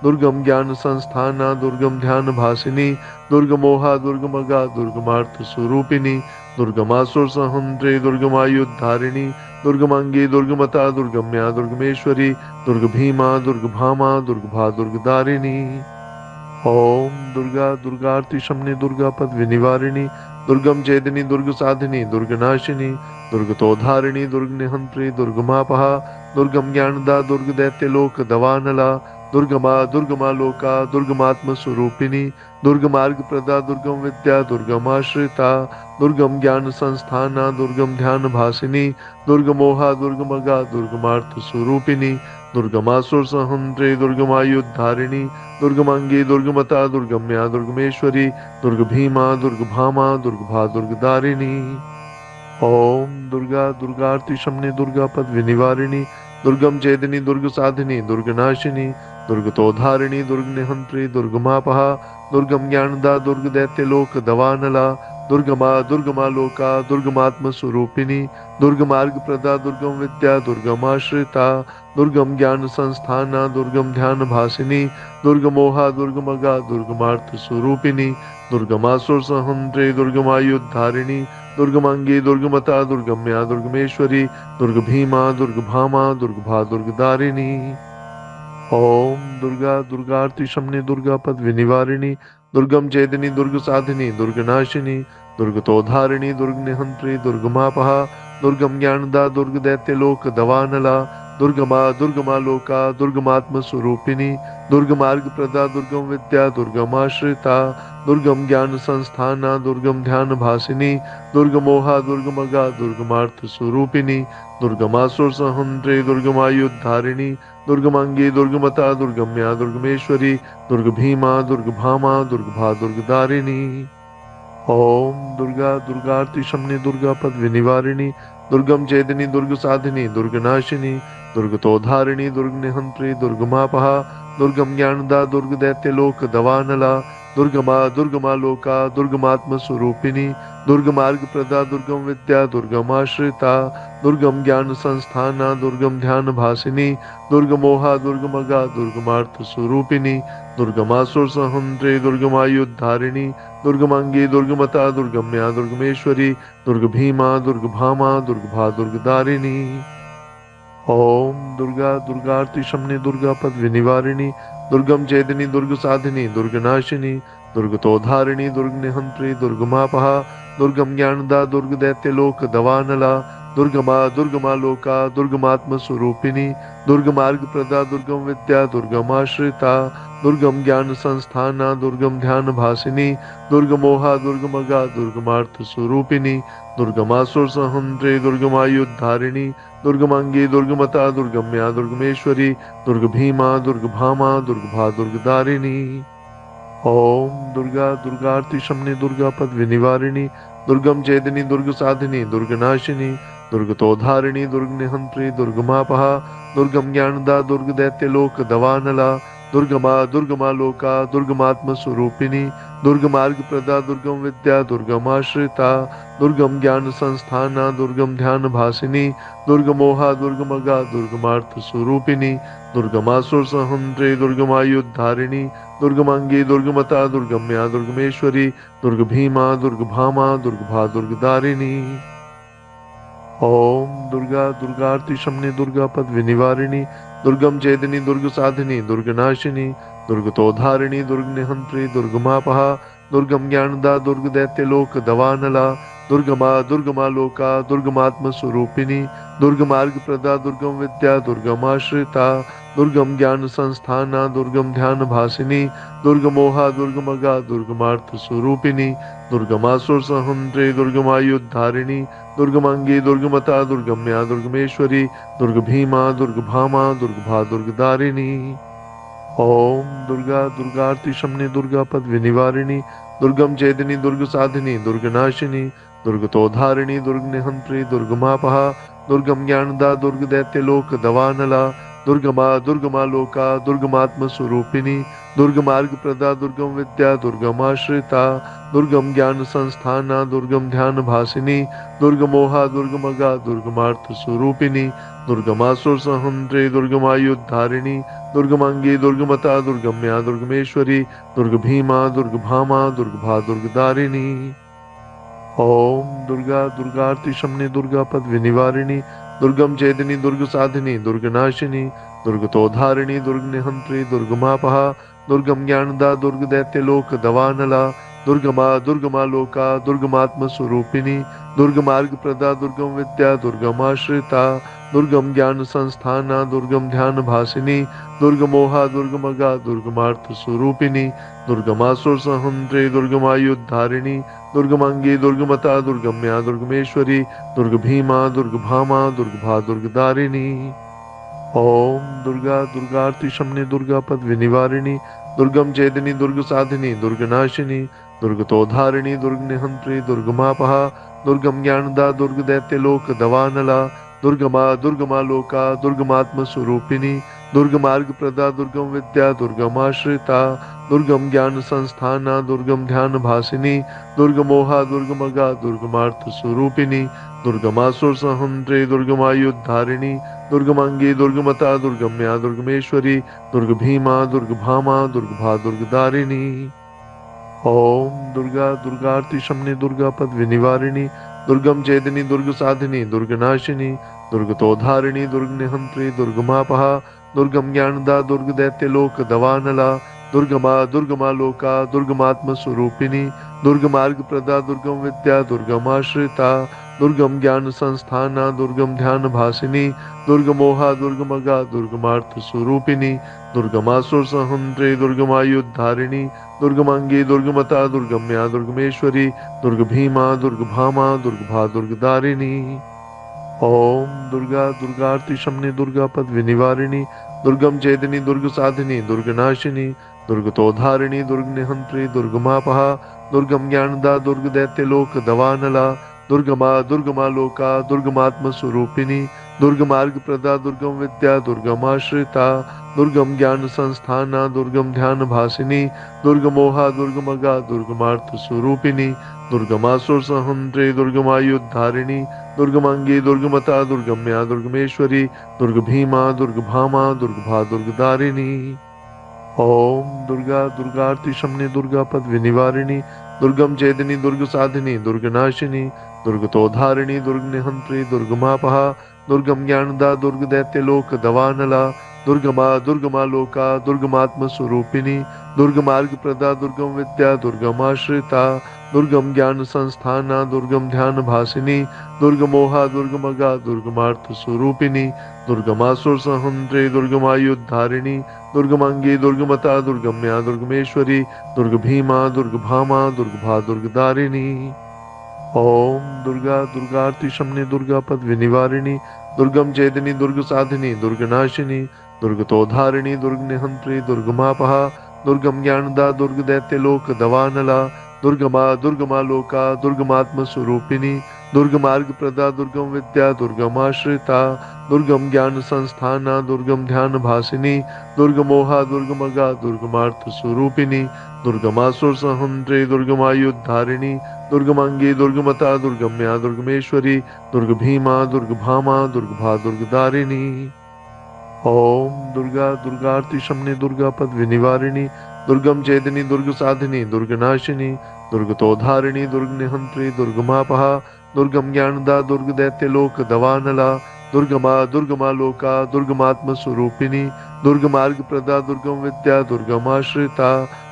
दुर्गम ज्ञान संस्थाना दुर्गम ध्यान भासिनी दुर्गमोहा दुर्गमगा दुर्गमार्थ स्वरूपिणी दुर्गमासुर सहंत्रे दुर्गमायुद्धारिणी दुर्गमांगी दुर्गमता दुर्गम्या दुर्गमेश्वरी दुर्ग भीमा दुर्ग भामा दुर्गभा दुर्गदारिणी। ओम दुर्गा दुर्गार्ति शमनी दुर्गा पद विनिवारिणी दुर्गम चेतनी दुर्ग साधिनी दुर्गनाशिनी दुर्गतोधारिणी दुर्ग निहंत्री दुर्गमापहा दुर्गम ज्ञानदा दुर्ग दैत्य लोक दवानला दुर्गमा लोका दुर्गमात्म स्वरूपिणी दुर्गमार्ग प्रदा दुर्गम विद्या दुर्गमाश्रिता दुर्गम ज्ञान संस्थाना दुर्गम ध्यान भासिनी दुर्गमोहा दुर्गमगा दुर्गमार्थ स्वरूपिणी दुर्गमासुर सहंत्रे दुर्गमायुद्धारिणी दुर्गमांगी दुर्गमता दुर्गम्या दुर्गमेश्वरी दुर्ग भीमा दुर्ग भामा दुर्गभा दुर्गदारिणी। ओम दुर्गा दुर्गार्ति शमनी दुर्गा पद विनिवारिणी दुर्गम चेतनी दुर्ग साधिनी दुर्गनाशिनी दुर्गतोधारिणी दुर्ग निहंत्री दुर्गमापहा दुर्गम ज्ञानदा दुर्ग दैत्य लोक दवानला दुर्गमा लोका दुर्गमात्म स्वरूपिणी दुर्गमार्ग प्रदा दुर्गम विद्या दुर्गमाश्रिता दुर्गम ज्ञान संस्थाना दुर्गम ध्यान भासिनी दुर्गमोहा दुर्गमगा दुर्गमार्थ स्वरूपिणी दुर्गमासुर सहंत्रे दुर्गमायुद्धारिणी दुर्गमांगी दुर्गमता दुर्गम्या दुर्गमेश्वरी दुर्ग भीमा दुर्ग भामा दुर्गभा दुर्गदारिणी। ओम दुर्गा दुर्गार्ति शमनी दुर्गा पद विनिवारिणी दुर्गम चेतनी दुर्ग साधिनी दुर्गनाशिनी दुर्गतोधारिणी दुर्ग निहंत्री दुर्गमापहा दुर्गम ज्ञानदा दुर्ग दैत्य लोक दवानला दुर्गमा लोका दुर्गमात्म स्वरूपिणी दुर्गमार्ग प्रदा दुर्गम विद्या दुर्गमाश्रिता दुर्गम ज्ञान संस्थाना दुर्गम ध्यान भासिनी दुर्गमोहा दुर्गमगा दुर्गमार्थ स्वरूपिणी दुर्गमासुर सहंत्रे दुर्गमायुद्धारिणी दुर्गमांगी दुर्गमता दुर्गम्या दुर्गमेश्वरी दुर्ग भीमा दुर्ग भामा दुर्गभा दुर्गदारिणी। ओम दुर्गा दुर्गार्ति शमनी दुर्गा पद विनिवारिणी दुर्गम चेतनी दुर्ग साधिनी दुर्गनाशिनी दुर्गतोधारिणी दुर्ग निहंत्री दुर्गमापहा दुर्गम ज्ञानदा दुर्ग दैत्य लोक दवानला दुर्गमा लोका दुर्गमात्म स्वरूपिणी दुर्गमार्ग प्रदा दुर्गम विद्या दुर्गमाश्रिता दुर्गम ज्ञान संस्थाना दुर्गम ध्यान भासिनी दुर्गमोहा दुर्गमगा दुर्गमार्थ स्वरूपिणी दुर्गमासुर सहंत्रे दुर्गमायुद्धारिणी दुर्गमांगी दुर्गमता दुर्गम्या दुर्गमेश्वरी दुर्ग भीमा दुर्ग भामा दुर्गभा दुर्गदारिणी। ओम दुर्गा दुर्गार्ति शमनी दुर्गा पद विनिवारिणी दुर्गम चेतनी दुर्ग साधिनी दुर्गनाशिनी दुर्गतोधारिणी दुर्ग निहंत्री दुर्गमापहा दुर्गम ज्ञानदा दुर्ग दैत्य लोक दवानला दुर्गमा दुर्गमा लोका दुर्गमात्म स्वरूपिणी दुर्गमार्ग प्रदा दुर्गम विद्या दुर्गमाश्रिता दुर्गम ज्ञान संस्थाना दुर्गम ध्यान भासिनी दुर्गमोहा दुर्गमगा दुर्गमार्थ स्वरूपिणी दुर्गमासुर सहंत्रे दुर्गमायुद्धारिणी दुर्गमांगी दुर्गमता दुर्गम्या दुर्गमेश्वरी दुर्ग भीमा दुर्ग भामा दुर्गभा दुर्गदारिणी। ओम दुर्गा दुर्गार्ति शमनी दुर्गा पद विनिवारिणी दुर्गम चेदनी दुर्ग साधिनी दुर्गनाशिनी दुर्गतोधारिणी दुर्ग निहंत्री दुर्गमापहा दुर्गम ज्ञानदा दुर्ग दैत्य लोक दवानला दुर्गमा दुर्गमा लोका दुर्गमात्म स्वरूपिणी दुर्गमार्ग प्रदा दुर्गम विद्या दुर्गमाश्रिता दुर्गम ज्ञान संस्थाना दुर्गम ध्यान भासिनी दुर्गमोहा दुर्गमगा दुर्गमार्थ स्वरूपिणी दुर्गमासुर सहंत्रे दुर्गमायुद्धारिणी दुर्गमांगी दुर्गमता दुर्गम्या दुर्गमेश्वरी दुर्ग भीमा दुर्ग भामा दुर्गभा दुर्गदारिणी। ओम दुर्गा दुर्गार्ति शमनी दुर्गा पद विनिवारिणी दुर्गम चेदनी दुर्ग साधिनी दुर्गनाशिनी दुर्गतोधारिणी दुर्ग निहंत्री दुर्गमापहा दुर्गम ज्ञानदा दुर्ग दैत्य लोक दवानला दुर्गमा दुर्गमा लोका दुर्गमात्म स्वरूपिणी दुर्गमार्ग प्रदा दुर्गम विद्या दुर्गमाश्रिता दुर्गम ज्ञान संस्थाना दुर्गम ध्यान भासिनी दुर्गमोहा दुर्गमगा दुर्गमार्थ स्वरूपिणी दुर्गमासुर सहंत्रे दुर्गमायुद्धारिणी दुर्गमांगी दुर्गमता दुर्गम्या दुर्गमेश्वरी दुर्ग भीमा दुर्ग भामा दुर्गभा दुर्गदारिणी। ओम दुर्गा दुर्गार्ति शमनी दुर्गा पद विनिवारिणी दुर्गम चेदनी दुर्ग साधिनी दुर्गनाशिनी दुर्गतोधारिणी दुर्ग निहंत्री दुर्गमापहा दुर्गम ज्ञानदा दुर्ग दैत्य लोक दवानला दुर्गमा दुर्गमा लोका दुर्गमात्म स्वरूपिणी दुर्गमार्ग प्रदा दुर्गम विद्या दुर्गमाश्रिता दुर्गम ज्ञान संस्थाना दुर्गम ध्यान भासिनी दुर्गमोहा दुर्गमगा दुर्गमार्थ स्वरूपिणी दुर्गमासुर सहंत्रे दुर्गमायुद्धारिणी दुर्गमांगी दुर्गमता दुर्गम्या दुर्गमेश्वरी दुर्ग भीमा दुर्ग भामा दुर्गभा दुर्गदारिणी। ओम दुर्गा दुर्गार्ति शमनी दुर्गा पद विनिवारिणी दुर्गम चेदनी दुर्ग साधिनी दुर्गनाशिनी दुर्गतोधारिणी दुर्ग निहंत्री दुर्गमापहा दुर्गम ज्ञानदा दुर्ग दैत्य लोक दवानला दुर्गमा दुर्गमा लोका दुर्गमात्म स्वरूपिणी दुर्गमार्ग प्रदा दुर्गम विद्या दुर्गमाश्रिता दुर्गम ज्ञान संस्थाना दुर्गम ध्यान भासिनी दुर्गमोहा दुर्गमगा दुर्गमार्थ स्वरूपिणी दुर्गमासुर सहंत्रे दुर्गमायुद्धारिणी दुर्गमांगी दुर्गमता दुर्गम्या दुर्गमेश्वरी दुर्ग भीमा दुर्ग भामा दुर्गभा दुर्गदारिणी। ओम दुर्गा दुर्गार्ति शमनी दुर्गा पद विनिवारिणी दुर्गम चेदनी दुर्ग साधिनी दुर्गनाशिनी दुर्गतोधारिणी दुर्ग निहंत्री दुर्गमापहा दुर्गम ज्ञानदा दुर्ग दैत्य लोक दवानला दुर्गमा दुर्गमा लोका दुर्गमात्म स्वरूपिणी दुर्गमार्ग प्रदा दुर्गम विद्या दुर्गमाश्रिता दुर्गम ज्ञान संस्थाना दुर्गम ध्यान भासिनी दुर्गमोहा दुर्गमगा दुर्गमार्थ स्वरूपिणी दुर्गमासुर सहंत्रे दुर्गमायुद्धारिणी दुर्गमांगी दुर्गमता दुर्गम्या दुर्गमेश्वरी दुर्ग भीमा दुर्ग भामा दुर्गभा दुर्गदारिणी। ओम दुर्गा दुर्गार्ति शमनी दुर्गा पद विनिवारिणी दुर्गम चेदनी दुर्ग साधिनी दुर्गनाशिनी दुर्गतोधारिणी दुर्ग निहंत्री दुर्गमापहा दुर्गम ज्ञानदा दुर्ग दैत्य लोक दवानला दुर्गमा दुर्गमा लोका दुर्गमात्म स्वरूपिणी दुर्गमार्ग प्रदा दुर्गम विद्या दुर्गमाश्रिता दुर्गम ज्ञान संस्थाना दुर्गम ध्यान भासिनी दुर्गमोहा दुर्गमगा दुर्गमार्थ स्वरूपिणी दुर्गमासुर सहंत्रे दुर्गमायुद्धारिणी दुर्गमांगी दुर्गमता दुर्गम्या दुर्गमेश्वरी दुर्ग भीमा दुर्ग भामा दुर्गभा दुर्गदारिणी। ओम दुर्गा दुर्गार्ति शमनी दुर्गा पद विनिवारिणी दुर्गम चेदनी दुर्ग साधिनी दुर्गनाशिनी दुर्गतोधारिणी दुर्ग निहंत्री दुर्गमापहा दुर्गम ज्ञानदा दुर्ग दैत्य लोक दवानला दुर्गमा दुर्गमा लोका दुर्गमात्म स्वरूपिणी दुर्गमार्ग प्रदा दुर्गम विद्या दुर्गमाश्रिता दुर्गम ज्ञान संस्थाना दुर्गम ध्यान भासिनी दुर्गमोहा दुर्गमगा दुर्गमार्थ स्वरूपिणी दुर्गमासुर सहंत्रे दुर्गमायुद्धारिणी दुर्गमांगी दुर्गमता दुर्गम्या दुर्गमेश्वरी दुर्ग भीमा दुर्ग भामा दुर्गभा दुर्गदारिणी। ओम दुर्गा दुर्गार्ति शमनी दुर्गा पद विनिवारिणी दुर्गम चेदनी दुर्ग साधिनी दुर्गनाशिनी दुर्गतोधारिणी दुर्ग निहंत्री दुर्गमापहा दुर्गम ज्ञानदा दुर्ग दैत्य लोक दवानला दुर्गमा दुर्गमा लोका दुर्गमात्म स्वरूपिणी दुर्गमार्ग प्रदा दुर्गम विद्या दुर्गमाश्रिता दुर्गम ज्ञान संस्थाना दुर्गम ध्यान भासिनी दुर्गमोहा दुर्गमगा दुर्गमार्थ स्वरूपिणी दुर्गमासुर सहंत्रे दुर्गमायुद्धारिणी दुर्गमांगी दुर्गमता दुर्गम्या दुर्गमेश्वरी दुर्ग भीमा दुर्ग भामा दुर्गभा दुर्गदारिणी। ओम दुर्गा दुर्गार्ति शमनी दुर्गा पद विनिवारिणी दुर्गम चेदनी दुर्ग साधिनी दुर्गनाशिनी दुर्गतोधारिणी दुर्ग निहंत्री दुर्गमापहा दुर्गम ज्ञानदा दुर्ग दैत्य लोक दवानला दुर्गमा लोका दुर्गमात्म स्वरूपिणी दुर्गमार्ग प्रदा दुर्गम विद्या दुर्गमाश्रिता दुर्गम ज्ञान संस्थाना दुर्गम ध्यान भासिनी दुर्गमोहा दुर्गमगा दुर्गमार्थ स्वरूपिणी दुर्गमासुर सहंत्रे दुर्गमायुद्धारिणी दुर्गमांगी दुर्गमता दुर्गम्या दुर्गमेश्वरी दुर्ग भीमा दुर्ग भामा दुर्गभा दुर्गदारिणी। ओम दुर्गा दुर्गार्ति शमनी दुर्गा पद विनिवारिणी दुर्गम चेदनी दुर्ग साधिनी दुर्गनाशिनी दुर्गतोधारिणी दुर्ग निहंत्री दुर्गमापहा दुर्गम ज्ञानदा दुर्ग दैत्य लोक दवानला दुर्गमा लोका दुर्गमात्म स्वरूपिणी दुर्गमार्ग प्रदा दुर्गम विद्या दुर्गमाश्रिता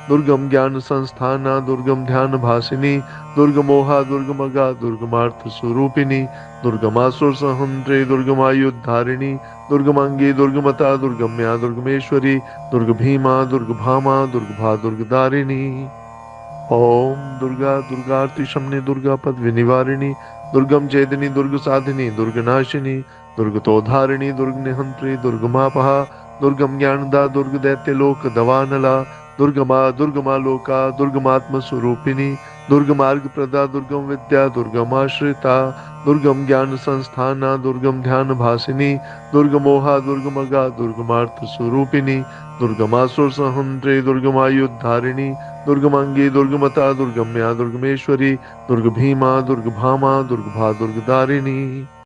दुर्गम ज्ञान संस्थाना दुर्गम ध्यान भासिनी दुर्गमोहा दुर्गमगा दुर्गमार्थ स्वरूपिणी दुर्गमासुर सहंत्रे दुर्गमायुद्धारिणी दुर्गमांगी दुर्गमता दुर्गम्या दुर्गमेश्वरी दुर्ग भीमा दुर्ग भामा दुर्गभा दुर्गदारिणी। ओम दुर्गा दुर्गार्ति शमनी दुर्गा पद विनिवारिणी दुर्गम चेदनी दुर्ग साधिनी दुर्गनाशिनी दुर्गतोधारिणी दुर्ग निहंत्री दुर्गमापहा दुर्गम ज्ञानदा दुर्ग दैत्य लोक दवानला दुर्गमा लोका दुर्गमात्म स्वरूपिणी दुर्गमार्ग प्रदा दुर्गम विद्या दुर्गमाश्रिता दुर्गम ज्ञान संस्थाना दुर्गम ध्यान भासिनी दुर्गमोहा दुर्गमगा दुर्गमार्थ स्वरूपिणी दुर्गमासुर सहंत्रे दुर्गमायुद्धारिणी दुर्गमांगी दुर्गमता दुर्गम्या दुर्गमेश्वरी दुर्ग भीमा दुर्ग भामा दुर्गभा दुर्गदारिणी।